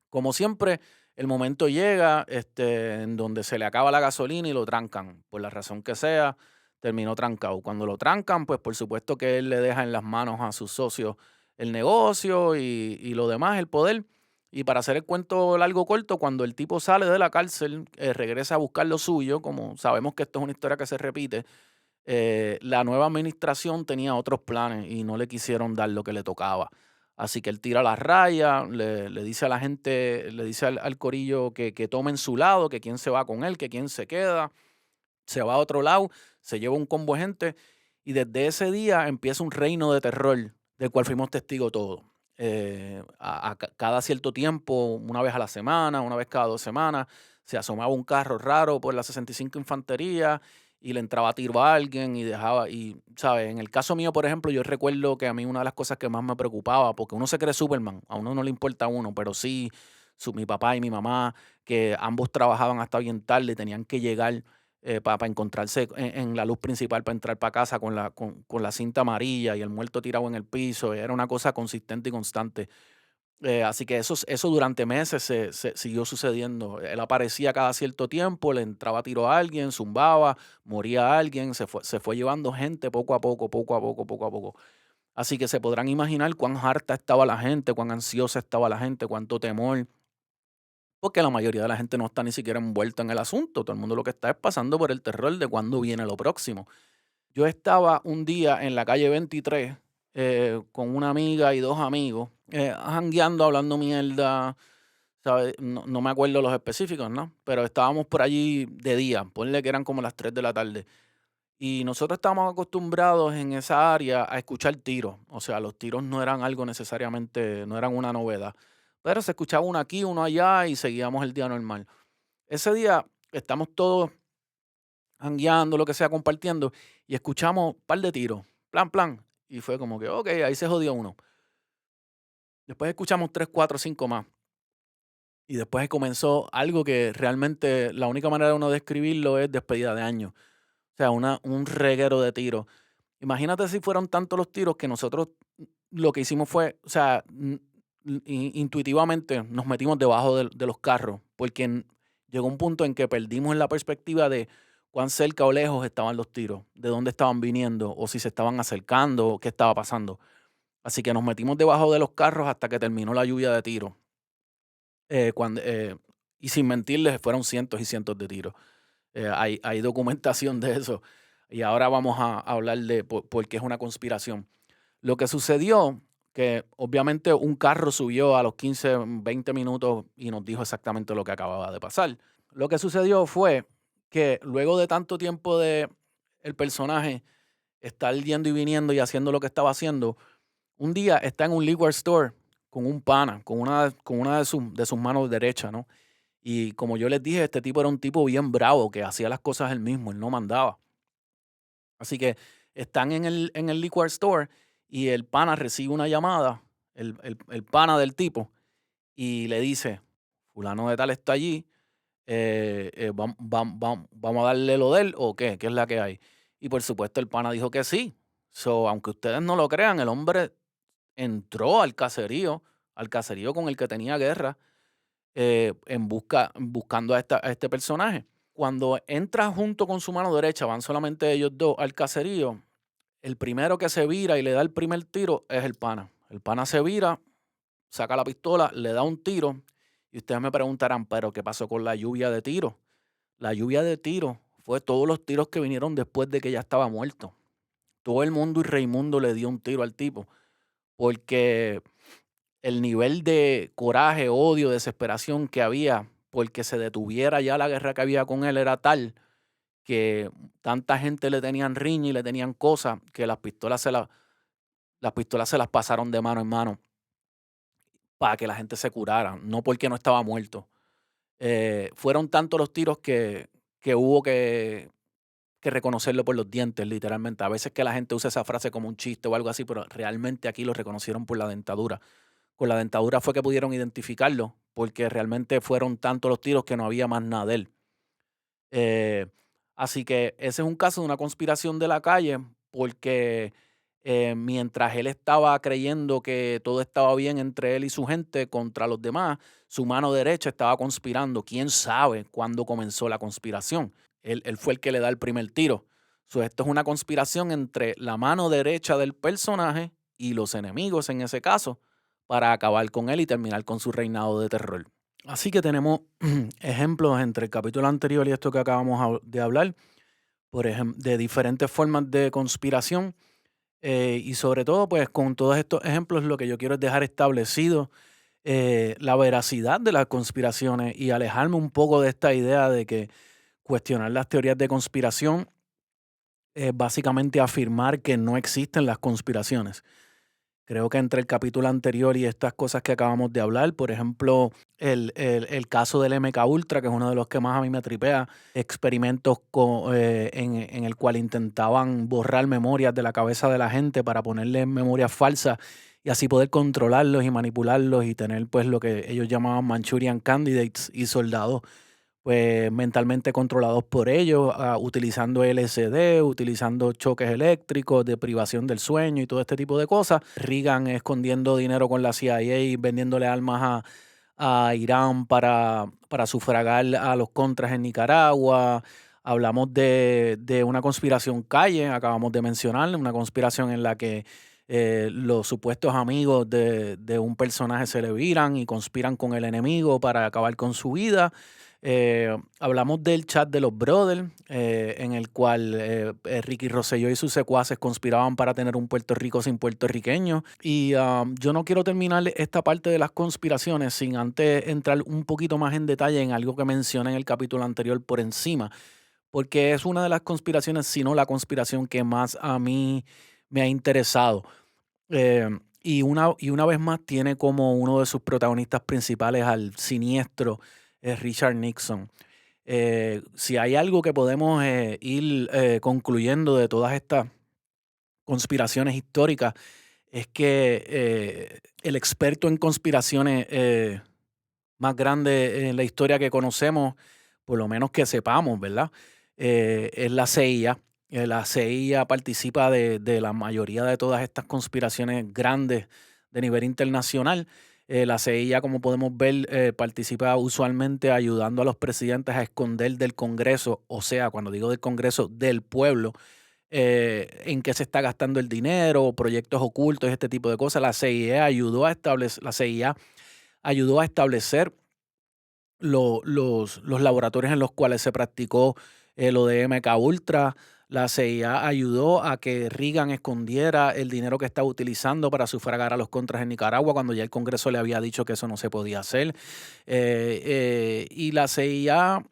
Speaker 1: Como siempre, el momento llega en donde se le acaba la gasolina y lo trancan, por la razón que sea, terminó trancado. Cuando lo trancan, pues por supuesto que él le deja en las manos a sus socios el negocio y lo demás, el poder. Y para hacer el cuento largo corto, cuando el tipo sale de la cárcel, regresa a buscar lo suyo, como sabemos que esto es una historia que se repite, la nueva administración tenía otros planes y no le quisieron dar lo que le tocaba. Así que él tira la raya, le dice a la gente, le dice al corillo que tomen su lado, que quién se va con él, que quién se queda, se va a otro lado, se lleva un combo de gente y desde ese día empieza un reino de terror del cual fuimos testigos todos. Cada cierto tiempo, una vez a la semana, una vez cada 2 semanas, se asomaba un carro raro por la 65 Infantería y le entraba a tiro a alguien y dejaba, y, ¿sabes? En el caso mío, por ejemplo, yo recuerdo que a mí una de las cosas que más me preocupaba, porque uno se cree Superman, a uno no le importa a uno, pero sí, mi papá y mi mamá, que ambos trabajaban hasta bien tarde, tenían que llegar para encontrarse en la luz principal para entrar para casa con la cinta amarilla y el muerto tirado en el piso. Era una cosa consistente y constante. Así que eso durante meses se siguió sucediendo. Él aparecía cada cierto tiempo, le entraba a tiro a alguien, zumbaba, moría alguien, se fue llevando gente poco a poco, poco a poco, poco a poco. Así que se podrán imaginar cuán harta estaba la gente, cuán ansiosa estaba la gente, cuánto temor, porque la mayoría de la gente no está ni siquiera envuelta en el asunto. Todo el mundo lo que está es pasando por el terror de cuándo viene lo próximo. Yo estaba un día en la calle 23 con una amiga y dos amigos, jangueando, hablando mierda, ¿sabes? No, no me acuerdo los específicos, ¿no? Pero estábamos por allí de día, ponle que eran como las 3 de la tarde. Y nosotros estábamos acostumbrados en esa área a escuchar tiros. O sea, los tiros no eran algo necesariamente, no eran una novedad. Pero se escuchaba uno aquí, uno allá y seguíamos el día normal. Ese día estamos todos jangueando, lo que sea, compartiendo y escuchamos un par de tiros. Plan, plan. Y fue como que, ok, ahí se jodió uno. Después escuchamos 3, 4, 5 más. Y después comenzó algo que realmente la única manera de uno describirlo es despedida de año. O sea, un reguero de tiros. Imagínate si fueron tantos los tiros que nosotros lo que hicimos fue, o sea, intuitivamente nos metimos debajo de los carros, porque llegó un punto en que perdimos la perspectiva de cuán cerca o lejos estaban los tiros, de dónde estaban viniendo, o si se estaban acercando, o qué estaba pasando. Así que nos metimos debajo de los carros hasta que terminó la lluvia de tiros. Y sin mentirles, fueron cientos y cientos de tiros. Hay documentación de eso. Y ahora vamos a hablar de por qué es una conspiración. Lo que sucedió, que obviamente un carro subió a los 15, 20 minutos y nos dijo exactamente lo que acababa de pasar. Lo que sucedió fue que luego de tanto tiempo de el personaje estar yendo y viniendo y haciendo lo que estaba haciendo, un día está en un liquor store con un pana, con una de sus manos derechas, ¿no? Y como yo les dije, este tipo era un tipo bien bravo que hacía las cosas él mismo, él no mandaba. Así que están en el liquor store y el pana recibe una llamada, el pana del tipo, y le dice, fulano de tal está allí, vamos a darle lo de él o qué es la que hay. Y por supuesto el pana dijo que sí. So, aunque ustedes no lo crean, el hombre entró al caserío con el que tenía guerra, buscando a este personaje. Cuando entra junto con su mano derecha, van solamente ellos dos al caserío, el primero que se vira y le da el primer tiro es el pana. El pana se vira, saca la pistola, le da un tiro y ustedes me preguntarán, pero ¿qué pasó con la lluvia de tiros? La lluvia de tiros fue todos los tiros que vinieron después de que ya estaba muerto. Todo el mundo y Raimundo le dio un tiro al tipo porque el nivel de coraje, odio, desesperación que había porque se detuviera ya la guerra que había con él era tal que tanta gente le tenían riña y le tenían cosas que las pistolas se las pasaron de mano en mano para que la gente se curara, no porque no estaba muerto. Fueron tantos los tiros que hubo que reconocerlo por los dientes, literalmente. A veces que la gente usa esa frase como un chiste o algo así, pero realmente aquí lo reconocieron por la dentadura. Con la dentadura fue que pudieron identificarlo, porque realmente fueron tantos los tiros que no había más nada de él. Eh, Así que ese es un caso de una conspiración de la calle, porque mientras él estaba creyendo que todo estaba bien entre él y su gente contra los demás, su mano derecha estaba conspirando. ¿Quién sabe cuándo comenzó la conspiración? Él fue el que le da el primer tiro. So, esto es una conspiración entre la mano derecha del personaje y los enemigos en ese caso para acabar con él y terminar con su reinado de terror. Así que tenemos ejemplos entre el capítulo anterior y esto que acabamos de hablar, por ejemplo, de diferentes formas de conspiración. Y sobre todo, pues con todos estos ejemplos, lo que yo quiero es dejar establecido la veracidad de las conspiraciones y alejarme un poco de esta idea de que cuestionar las teorías de conspiración es básicamente afirmar que no existen las conspiraciones. Creo que entre el capítulo anterior y estas cosas que acabamos de hablar, por ejemplo, el caso del MK Ultra, que es uno de los que más a mí me tripea, experimentos en el cual intentaban borrar memorias de la cabeza de la gente para ponerle memorias falsas y así poder controlarlos y manipularlos y tener pues lo que ellos llamaban Manchurian Candidates y soldados pues mentalmente controlados por ellos, utilizando LSD, utilizando choques eléctricos, deprivación del sueño y todo este tipo de cosas. Reagan escondiendo dinero con la CIA y vendiéndole armas a Irán para sufragar a los contras en Nicaragua. Hablamos de una conspiración calle, acabamos de mencionar, una conspiración en la que los supuestos amigos de un personaje se le viran y conspiran con el enemigo para acabar con su vida. Hablamos del chat de los brothers, en el cual Ricky Rosselló y sus secuaces conspiraban para tener un Puerto Rico sin puertorriqueños. Y yo no quiero terminar esta parte de las conspiraciones sin antes entrar un poquito más en detalle en algo que mencioné en el capítulo anterior por encima, porque es una de las conspiraciones, si no la conspiración que más a mí me ha interesado. Y una vez más tiene como uno de sus protagonistas principales al siniestro Richard Nixon. Si hay algo que podemos ir concluyendo de todas estas conspiraciones históricas, es que el experto en conspiraciones más grande en la historia que conocemos, por lo menos que sepamos, ¿verdad? Es la CIA. La CIA participa de la mayoría de todas estas conspiraciones grandes de nivel internacional. La CIA, como podemos ver, participa usualmente ayudando a los presidentes a esconder del Congreso, o sea, cuando digo del Congreso, del pueblo, en qué se está gastando el dinero, proyectos ocultos, este tipo de cosas. La CIA ayudó a establecer los laboratorios en los cuales se practicó lo de MK Ultra. La CIA ayudó a que Reagan escondiera el dinero que estaba utilizando para sufragar a los contras en Nicaragua cuando ya el Congreso le había dicho que eso no se podía hacer. Y la CIA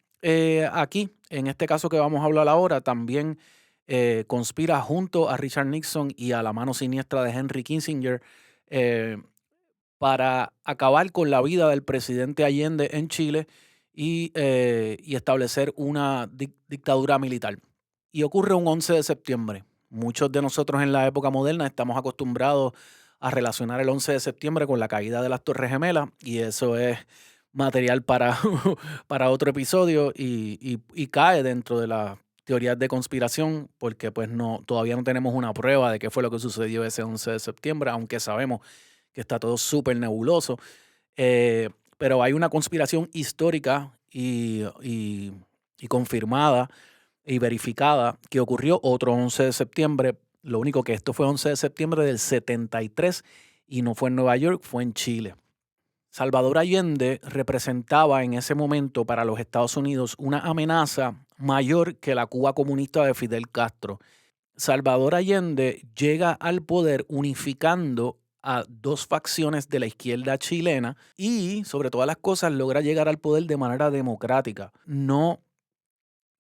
Speaker 1: aquí, en este caso que vamos a hablar ahora, también conspira junto a Richard Nixon y a la mano siniestra de Henry Kissinger eh, para acabar con la vida del presidente Allende en Chile y establecer una dictadura militar. Y ocurre un 11 de septiembre. Muchos de nosotros en la época moderna estamos acostumbrados a relacionar el 11 de septiembre con la caída de las Torres Gemelas y eso es material para, para otro episodio y cae dentro de las teorías de conspiración porque pues no, todavía no tenemos una prueba de qué fue lo que sucedió ese 11 de septiembre, aunque sabemos que está todo súper nebuloso. Pero hay una conspiración histórica y confirmada y verificada que ocurrió otro 11 de septiembre. Lo único que esto fue 11 de septiembre del 73 y no fue en Nueva York, fue en Chile. Salvador Allende representaba en ese momento para los Estados Unidos una amenaza mayor que la Cuba comunista de Fidel Castro. Salvador Allende llega al poder unificando a dos facciones de la izquierda chilena y, sobre todas las cosas, logra llegar al poder de manera democrática. No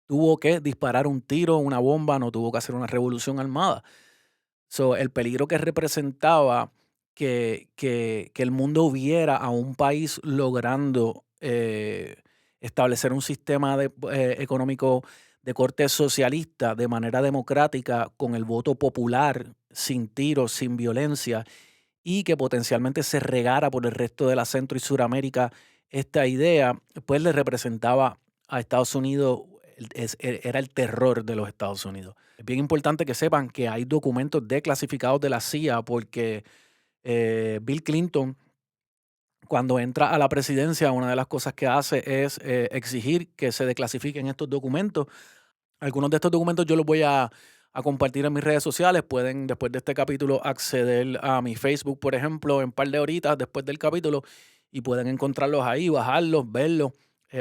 Speaker 1: tuvo que disparar un tiro, una bomba, no tuvo que hacer una revolución armada. El peligro que representaba que el mundo viera a un país logrando establecer un sistema económico de corte socialista de manera democrática, con el voto popular, sin tiros, sin violencia, y que potencialmente se regara por el resto de la Centro y Suramérica esta idea, pues le representaba a Estados Unidos era el terror de los Estados Unidos. Es bien importante que sepan que hay documentos desclasificados de la CIA porque Bill Clinton, cuando entra a la presidencia, una de las cosas que hace es exigir que se desclasifiquen estos documentos. Algunos de estos documentos yo los voy a compartir en mis redes sociales. Pueden, después de este capítulo, acceder a mi Facebook, por ejemplo, en un par de horitas después del capítulo y pueden encontrarlos ahí, bajarlos, verlos.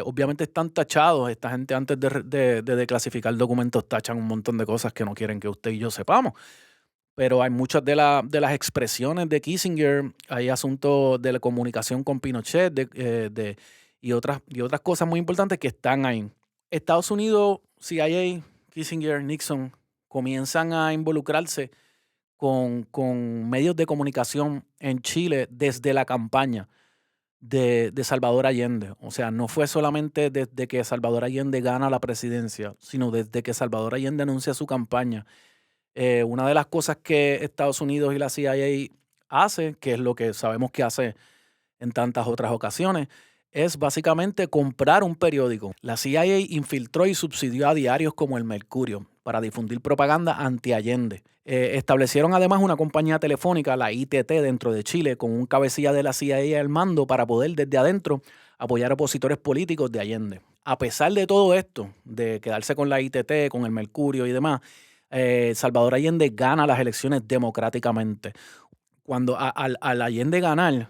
Speaker 1: Obviamente están tachados. Esta gente antes de declasificar documentos tachan un montón de cosas que no quieren que usted y yo sepamos. Pero hay muchas de las expresiones de Kissinger, hay asuntos de la comunicación con Pinochet y otras cosas muy importantes que están ahí. Estados Unidos, CIA, Kissinger, Nixon comienzan a involucrarse con medios de comunicación en Chile desde la campaña de Salvador Allende. O sea, no fue solamente desde que Salvador Allende gana la presidencia, sino desde que Salvador Allende anuncia su campaña. Una de las cosas que Estados Unidos y la CIA hace, que es lo que sabemos que hace en tantas otras ocasiones, es básicamente comprar un periódico. La CIA infiltró y subsidió a diarios como El Mercurio para difundir propaganda anti-Allende. Establecieron además una compañía telefónica, la ITT, dentro de Chile, con un cabecilla de la CIA al mando para poder desde adentro apoyar a opositores políticos de Allende. A pesar de todo esto, de quedarse con la ITT, con El Mercurio y demás, Salvador Allende gana las elecciones democráticamente. Cuando al Allende ganar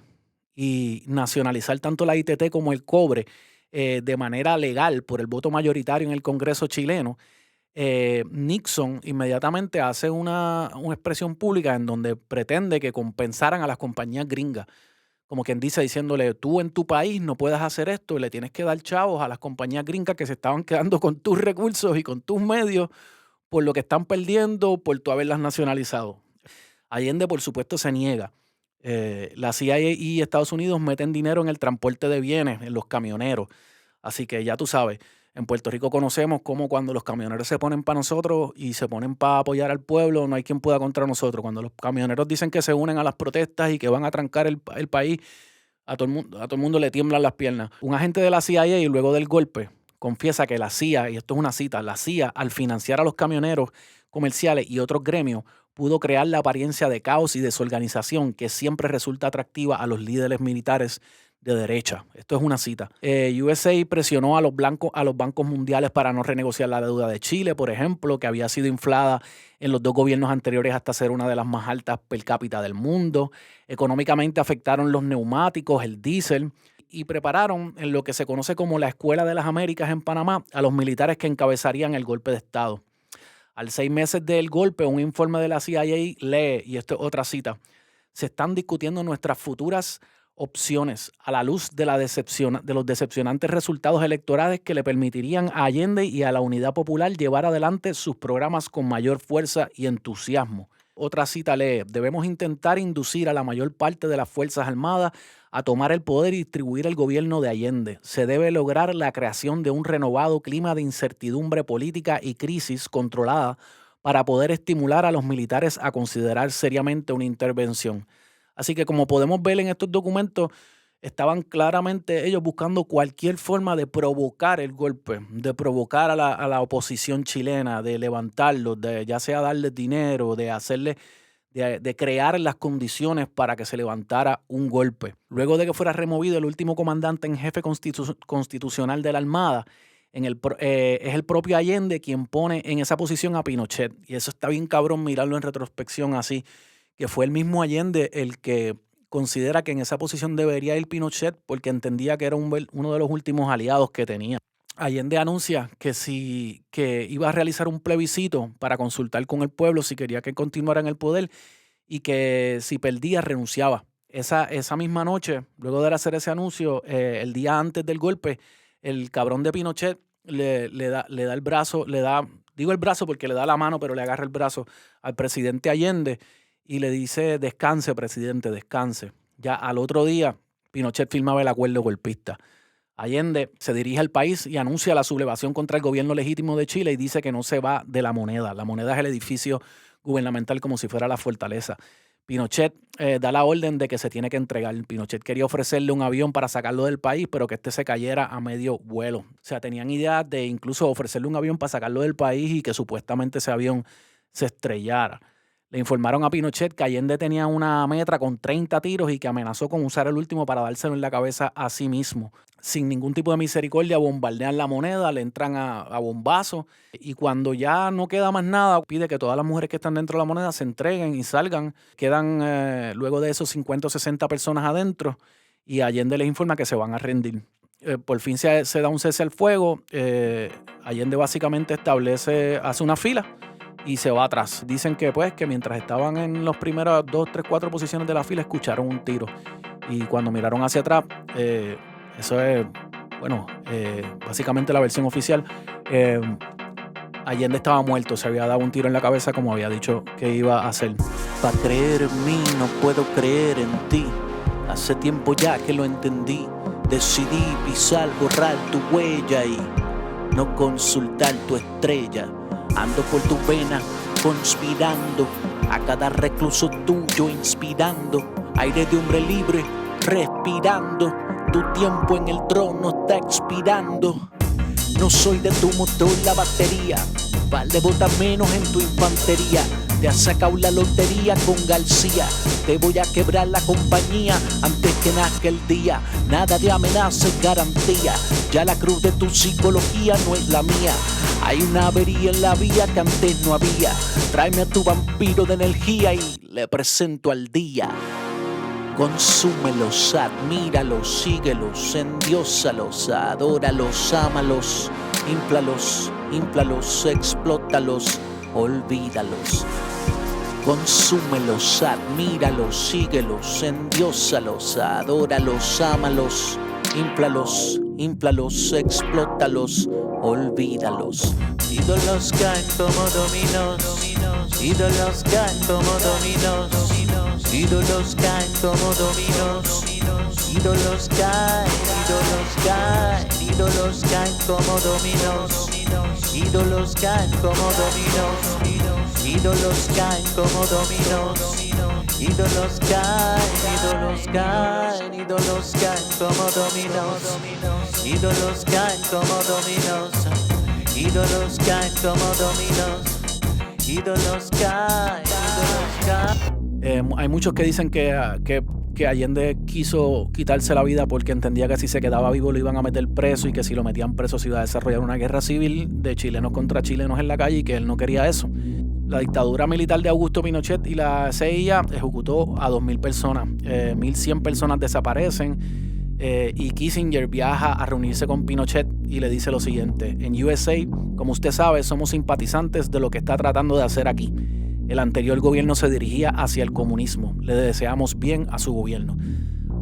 Speaker 1: y nacionalizar tanto la ITT como el cobre de manera legal por el voto mayoritario en el Congreso chileno, Nixon inmediatamente hace una expresión pública en donde pretende que compensaran a las compañías gringas. Como quien dice, diciéndole, tú en tu país no puedes hacer esto y le tienes que dar chavos a las compañías gringas que se estaban quedando con tus recursos y con tus medios por lo que están perdiendo por tú haberlas nacionalizado. Allende, por supuesto, se niega. La CIA y Estados Unidos meten dinero en el transporte de bienes, en los camioneros. Así que ya tú sabes, en Puerto Rico conocemos cómo cuando los camioneros se ponen para nosotros y se ponen para apoyar al pueblo, no hay quien pueda contra nosotros. Cuando los camioneros dicen que se unen a las protestas y que van a trancar el país, a todo el mundo le tiemblan las piernas. Un agente de la CIA y luego del golpe confiesa que la CIA, y esto es una cita, la CIA al financiar a los camioneros comerciales y otros gremios pudo crear la apariencia de caos y desorganización que siempre resulta atractiva a los líderes militares de derecha. Esto es una cita. USA presionó a los bancos mundiales para no renegociar la deuda de Chile, por ejemplo, que había sido inflada en los dos gobiernos anteriores hasta ser una de las más altas per cápita del mundo. Económicamente afectaron los neumáticos, el diésel, y prepararon en lo que se conoce como la Escuela de las Américas en Panamá a los militares que encabezarían el golpe de Estado. Al 6 meses del golpe, un informe de la CIA lee, y esto es otra cita, se están discutiendo nuestras futuras opciones a la luz de los decepcionantes resultados electorales que le permitirían a Allende y a la Unidad Popular llevar adelante sus programas con mayor fuerza y entusiasmo. Otra cita lee, debemos intentar inducir a la mayor parte de las Fuerzas Armadas a tomar el poder y distribuir el gobierno de Allende. Se debe lograr la creación de un renovado clima de incertidumbre política y crisis controlada para poder estimular a los militares a considerar seriamente una intervención. Así que como podemos ver en estos documentos, estaban claramente ellos buscando cualquier forma de provocar el golpe, de provocar a la oposición chilena, de levantarlos, de ya sea darles dinero, de crear las condiciones para que se levantara un golpe. Luego de que fuera removido el último comandante en jefe constitucional de la Armada, es el propio Allende quien pone en esa posición a Pinochet. Y eso está bien cabrón mirarlo en retrospección así, que fue el mismo Allende el que considera que en esa posición debería ir Pinochet porque entendía que era uno de los últimos aliados que tenía. Allende anuncia que iba a realizar un plebiscito para consultar con el pueblo si quería que continuara en el poder y que si perdía renunciaba. Esa misma noche, luego de hacer ese anuncio, el día antes del golpe, el cabrón de Pinochet le da el brazo, digo el brazo porque le da la mano, pero le agarra el brazo al presidente Allende y le dice, descanse, presidente, descanse. Ya al otro día, Pinochet firmaba el acuerdo golpista. Allende se dirige al país y anuncia la sublevación contra el gobierno legítimo de Chile y dice que no se va de la moneda. La moneda es el edificio gubernamental como si fuera la fortaleza. Pinochet da la orden de que se tiene que entregar. Pinochet quería ofrecerle un avión para sacarlo del país, pero que este se cayera a medio vuelo. O sea, tenían ideas de incluso ofrecerle un avión para sacarlo del país y que supuestamente ese avión se estrellara. Le informaron a Pinochet que Allende tenía una metra con 30 tiros y que amenazó con usar el último para dárselo en la cabeza a sí mismo. Sin ningún tipo de misericordia, bombardean la moneda, le entran a bombazos y cuando ya no queda más nada, pide que todas las mujeres que están dentro de la moneda se entreguen y salgan. Quedan luego de esos 50 o 60 personas adentro y Allende les informa que se van a rendir. Por fin se da un cese al fuego. Allende básicamente hace una fila y se va atrás. Dicen que pues que mientras estaban en las primeras 2, 3, 4 posiciones de la fila escucharon un tiro y cuando miraron hacia atrás, eso es, bueno, básicamente la versión oficial, Allende estaba muerto, se había dado un tiro en la cabeza como había dicho que iba a hacer. Para creer en mí no puedo creer en ti, hace tiempo ya que lo entendí, decidí pisar, borrar tu huella y no consultar tu estrella. Ando por tu vena, conspirando, a cada recluso tuyo inspirando, aire de hombre libre, respirando, tu tiempo en el trono está expirando. No soy de tu motor la batería, par de botas menos en tu infantería. Te has sacado la lotería con García, te voy a quebrar la compañía antes que nazca el día. Nada de amenaza y garantía, ya la cruz de tu psicología no es la mía. Hay una avería en la vía que antes no había. Tráeme a tu vampiro de energía y le presento al día. Consúmelos, admíralos, síguelos, endiósalos, adóralos, ámalos, inflalos, explótalos, olvídalos. Consúmelos, admíralos, síguelos, endiósalos, adóralos, ámalos, inflalos, explótalos, olvídalos. Ídolos caen como dominos, ídolos caen como dominos, ídolos caen como dominos, ídolos caen como dominos, ídolos caen como dominos, ídolos caen como dominos, ídolos caen como dominos, ídolos caen como dominos, ídolos caen como dominos, ídolos caen. Hay muchos que dicen que Allende quiso quitarse la vida porque entendía que si se quedaba vivo lo iban a meter preso y que si lo metían preso se iba a desarrollar una guerra civil de chilenos contra chilenos en la calle y que él no quería eso. La dictadura militar de Augusto Pinochet y la CIA ejecutó a 2.000 personas. 1.100 personas desaparecen y Kissinger viaja a reunirse con Pinochet y le dice lo siguiente: en USA, como usted sabe, somos simpatizantes de lo que está tratando de hacer aquí. El anterior gobierno se dirigía hacia el comunismo. Le deseamos bien a su gobierno.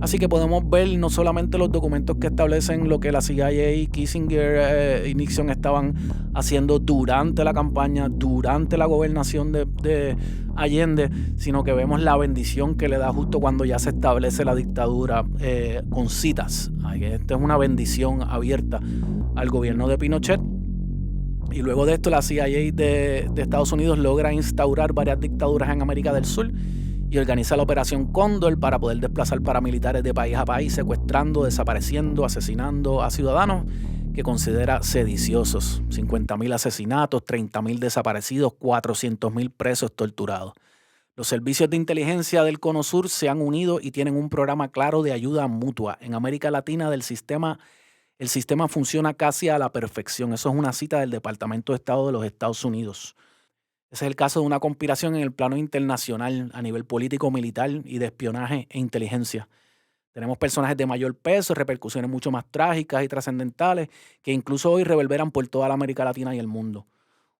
Speaker 1: Así que podemos ver no solamente los documentos que establecen lo que la CIA, Kissinger y Nixon estaban haciendo durante la campaña, durante la gobernación de Allende, sino que vemos la bendición que le da justo cuando ya se establece la dictadura con citas. Esta es una bendición abierta al gobierno de Pinochet. Y luego de esto la CIA de Estados Unidos logra instaurar varias dictaduras en América del Sur y organiza la Operación Cóndor para poder desplazar paramilitares de país a país, secuestrando, desapareciendo, asesinando a ciudadanos que considera sediciosos. 50.000 asesinatos, 30.000 desaparecidos, 400.000 presos torturados. Los servicios de inteligencia del Cono Sur se han unido y tienen un programa claro de ayuda mutua. En América Latina el sistema funciona casi a la perfección. Eso es una cita del Departamento de Estado de los Estados Unidos. Ese es el caso de una conspiración en el plano internacional a nivel político, militar y de espionaje e inteligencia. Tenemos personajes de mayor peso, repercusiones mucho más trágicas y trascendentales que incluso hoy reverberan por toda la América Latina y el mundo.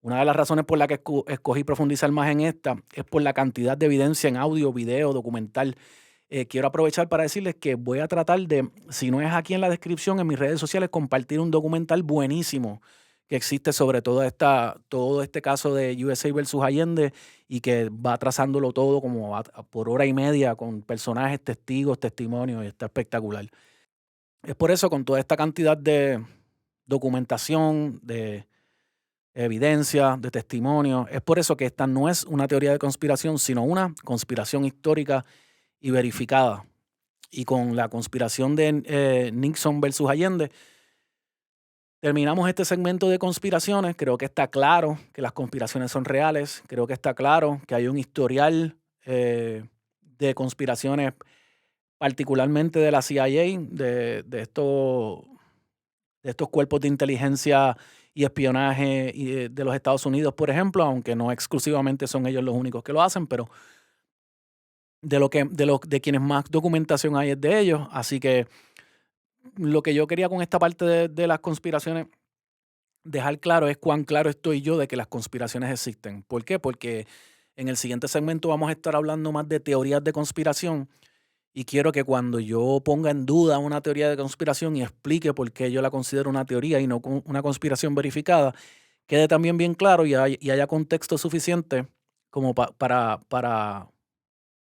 Speaker 1: Una de las razones por las que escogí profundizar más en esta es por la cantidad de evidencia en audio, video, documental. Quiero aprovechar para decirles que voy a tratar de, si no es aquí en la descripción, en mis redes sociales, compartir un documental buenísimo que existe sobre todo este caso de USA versus Allende y que va trazándolo todo como por hora y media con personajes, testigos, testimonios, y está espectacular. Es por eso, con toda esta cantidad de documentación, de evidencia, de testimonio. Es por eso que esta no es una teoría de conspiración, sino una conspiración histórica y verificada. Y con la conspiración de Nixon versus Allende, terminamos este segmento de conspiraciones. Creo que está claro que las conspiraciones son reales. Creo que está claro que hay un historial de conspiraciones, particularmente de la CIA, de estos cuerpos de inteligencia y espionaje de los Estados Unidos, por ejemplo, aunque no exclusivamente son ellos los únicos que lo hacen, pero de quienes más documentación hay es de ellos. Así que lo que yo quería con esta parte de las conspiraciones dejar claro es cuán claro estoy yo de que las conspiraciones existen. ¿Por qué? Porque en el siguiente segmento vamos a estar hablando más de teorías de conspiración y quiero que cuando yo ponga en duda una teoría de conspiración y explique por qué yo la considero una teoría y no una conspiración verificada, quede también bien claro y haya contexto suficiente como para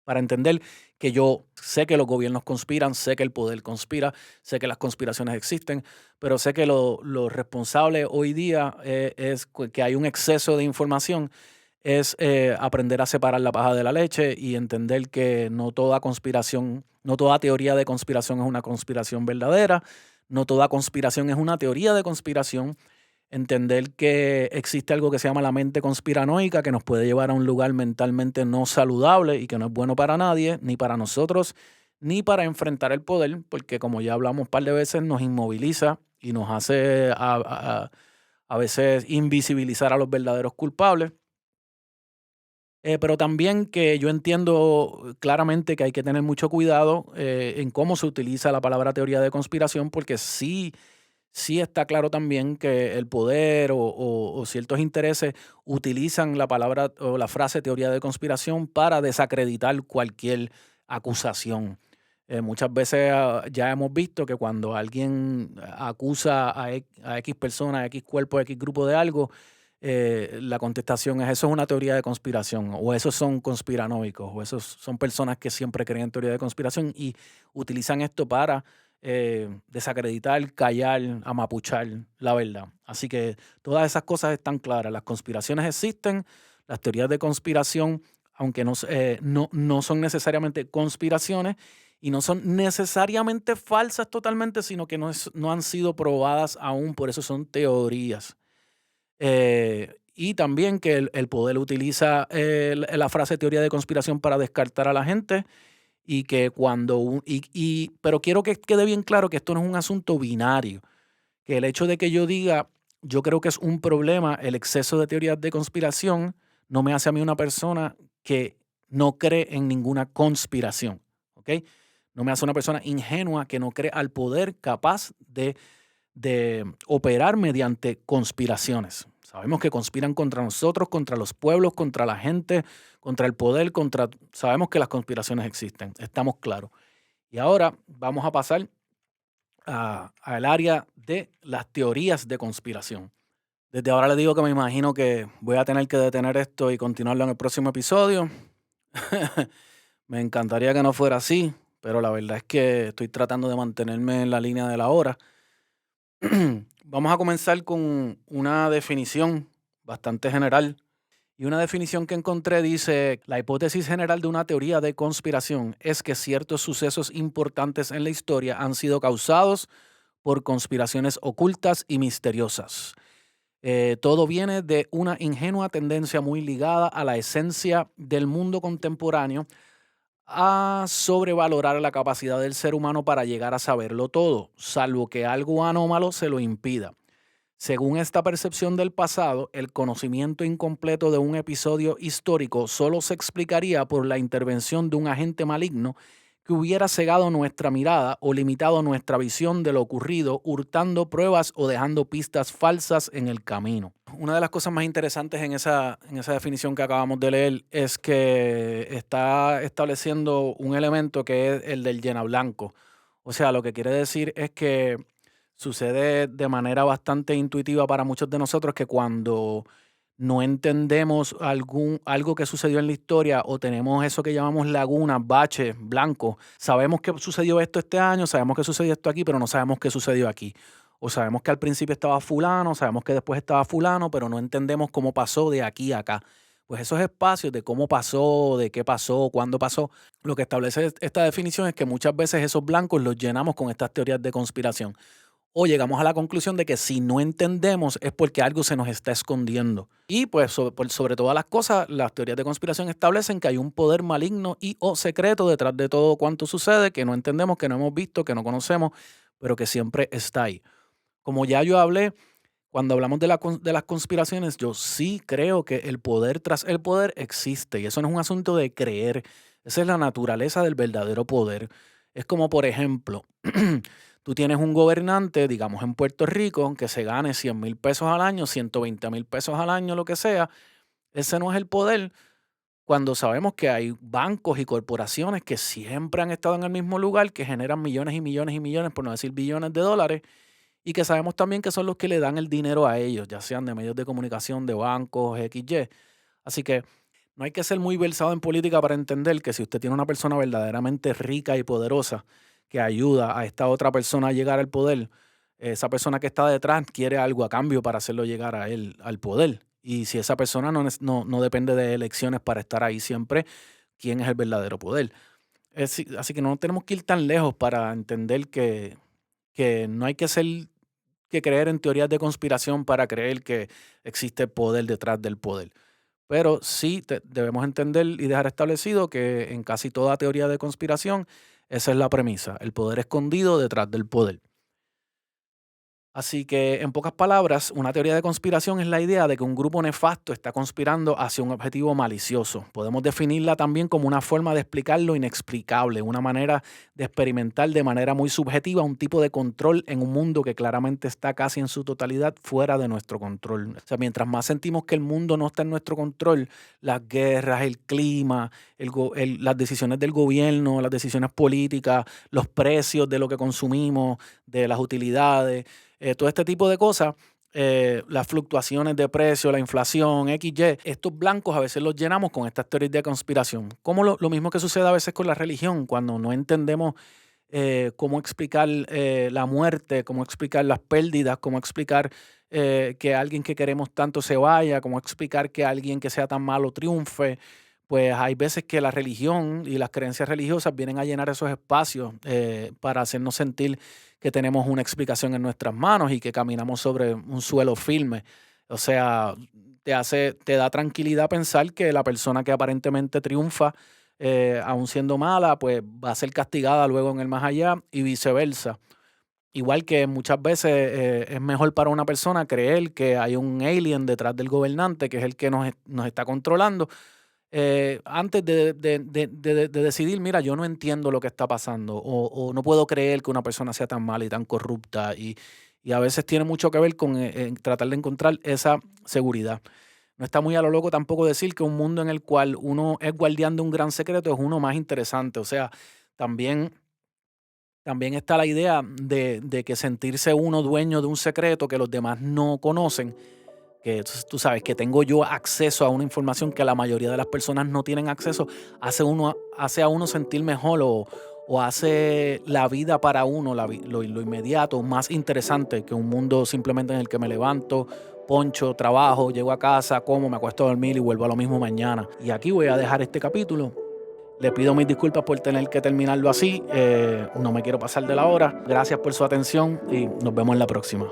Speaker 1: entender que yo sé que los gobiernos conspiran, sé que el poder conspira, sé que las conspiraciones existen, pero sé que lo responsable hoy día que hay un exceso de información, es aprender a separar la paja de la leche y entender que no toda conspiración, no toda teoría de conspiración es una conspiración verdadera, no toda conspiración es una teoría de conspiración. Entender que existe algo que se llama la mente conspiranoica, que nos puede llevar a un lugar mentalmente no saludable y que no es bueno para nadie, ni para nosotros, ni para enfrentar el poder, porque como ya hablamos un par de veces, nos inmoviliza y nos hace a veces invisibilizar a los verdaderos culpables. Pero también que yo entiendo claramente que hay que tener mucho cuidado en cómo se utiliza la palabra teoría de conspiración, porque sí está claro también que el poder o ciertos intereses utilizan la palabra o la frase teoría de conspiración para desacreditar cualquier acusación. Muchas veces ya hemos visto que cuando alguien acusa a X persona, a X cuerpo, a X grupo de algo, la contestación es: eso es una teoría de conspiración, o esos son conspiranoicos, o esos son personas que siempre creen en teoría de conspiración y utilizan esto para desacreditar, callar, amapuchar la verdad. Así que todas esas cosas están claras. Las conspiraciones existen, las teorías de conspiración, aunque no son necesariamente conspiraciones y no son necesariamente falsas totalmente, sino que no han sido probadas aún, por eso son teorías. Y también que el poder utiliza la frase teoría de conspiración para descartar a la gente y que pero quiero que quede bien claro que esto no es un asunto binario, que el hecho de que yo diga, yo creo que es un problema el exceso de teorías de conspiración, no me hace a mí una persona que no cree en ninguna conspiración, ¿ok? No me hace una persona ingenua que no cree al poder capaz de operar mediante conspiraciones. Sabemos que conspiran contra nosotros, contra los pueblos, contra la gente, contra el poder, sabemos que las conspiraciones existen, estamos claros. Y ahora vamos a pasar al área de las teorías de conspiración. Desde ahora les digo que me imagino que voy a tener que detener esto y continuarlo en el próximo episodio. Me encantaría que no fuera así, pero la verdad es que estoy tratando de mantenerme en la línea de la hora. Vamos a comenzar con una definición bastante general. Y una definición que encontré dice: la hipótesis general de una teoría de conspiración es que ciertos sucesos importantes en la historia han sido causados por conspiraciones ocultas y misteriosas. Todo viene de una ingenua tendencia muy ligada a la esencia del mundo contemporáneo a sobrevalorar la capacidad del ser humano para llegar a saberlo todo, salvo que algo anómalo se lo impida. Según esta percepción del pasado, el conocimiento incompleto de un episodio histórico solo se explicaría por la intervención de un agente maligno que hubiera cegado nuestra mirada o limitado nuestra visión de lo ocurrido, hurtando pruebas o dejando pistas falsas en el camino. Una de las cosas más interesantes en esa definición que acabamos de leer es que está estableciendo un elemento que es el del llena blanco. O sea, lo que quiere decir es que sucede de manera bastante intuitiva para muchos de nosotros que cuando no entendemos algo que sucedió en la historia o tenemos eso que llamamos lagunas, baches, blancos, sabemos que sucedió esto este año, sabemos que sucedió esto aquí, pero no sabemos qué sucedió aquí. O sabemos que al principio estaba fulano, sabemos que después estaba fulano, pero no entendemos cómo pasó de aquí a acá. Pues esos espacios de cómo pasó, de qué pasó, cuándo pasó, lo que establece esta definición es que muchas veces esos blancos los llenamos con estas teorías de conspiración. O llegamos a la conclusión de que si no entendemos es porque algo se nos está escondiendo. Y pues sobre todas las cosas, las teorías de conspiración establecen que hay un poder maligno y o secreto detrás de todo cuanto sucede, que no entendemos, que no hemos visto, que no conocemos, pero que siempre está ahí. Como ya yo hablé, cuando hablamos de las conspiraciones, yo sí creo que el poder tras el poder existe y eso no es un asunto de creer, esa es la naturaleza del verdadero poder. Es como, por ejemplo, tú tienes un gobernante, digamos en Puerto Rico, que se gane 100,000 pesos al año, 120,000 pesos al año, lo que sea. Ese no es el poder cuando sabemos que hay bancos y corporaciones que siempre han estado en el mismo lugar, que generan millones y millones y millones, por no decir billones de dólares y que sabemos también que son los que le dan el dinero a ellos, ya sean de medios de comunicación, de bancos, XY. Así que no hay que ser muy versado en política para entender que si usted tiene una persona verdaderamente rica y poderosa que ayuda a esta otra persona a llegar al poder, esa persona que está detrás quiere algo a cambio para hacerlo llegar a él al poder. Y si esa persona no depende de elecciones para estar ahí siempre, ¿quién es el verdadero poder? Así que no tenemos que ir tan lejos para entender que no hay que creer en teorías de conspiración para creer que existe poder detrás del poder. Pero sí debemos entender y dejar establecido que en casi toda teoría de conspiración esa es la premisa, el poder escondido detrás del poder. Así que, en pocas palabras, una teoría de conspiración es la idea de que un grupo nefasto está conspirando hacia un objetivo malicioso. Podemos definirla también como una forma de explicar lo inexplicable, una manera de experimentar de manera muy subjetiva un tipo de control en un mundo que claramente está casi en su totalidad fuera de nuestro control. O sea, mientras más sentimos que el mundo no está en nuestro control, las guerras, el clima, las decisiones del gobierno, las decisiones políticas, los precios de lo que consumimos, de las utilidades, todo este tipo de cosas, las fluctuaciones de precio, la inflación, XY, estos blancos a veces los llenamos con estas teorías de conspiración. Como lo mismo que sucede a veces con la religión, cuando no entendemos cómo explicar la muerte, cómo explicar las pérdidas, cómo explicar que alguien que queremos tanto se vaya, cómo explicar que alguien que sea tan malo triunfe. Pues hay veces que la religión y las creencias religiosas vienen a llenar esos espacios para hacernos sentir que tenemos una explicación en nuestras manos y que caminamos sobre un suelo firme. O sea, te da tranquilidad pensar que la persona que aparentemente triunfa, aún siendo mala, pues va a ser castigada luego en el más allá y viceversa. Igual que muchas veces es mejor para una persona creer que hay un alien detrás del gobernante, que es el que nos está controlando, antes de decidir, mira, yo no entiendo lo que está pasando o no puedo creer que una persona sea tan mala y tan corrupta y a veces tiene mucho que ver con tratar de encontrar esa seguridad. No está muy a lo loco tampoco decir que un mundo en el cual uno es guardián de un gran secreto es uno más interesante. O sea, también, también está la idea de que sentirse uno dueño de un secreto que los demás no conocen, que tú sabes que tengo yo acceso a una información que la mayoría de las personas no tienen acceso, hace a uno sentir mejor o hace la vida para uno, lo inmediato, más interesante que un mundo simplemente en el que me levanto, poncho, trabajo, llego a casa, como, me acuesto a dormir y vuelvo a lo mismo mañana. Y aquí voy a dejar este capítulo. Le pido mis disculpas por tener que terminarlo así. No me quiero pasar de la hora. Gracias por su atención y nos vemos en la próxima.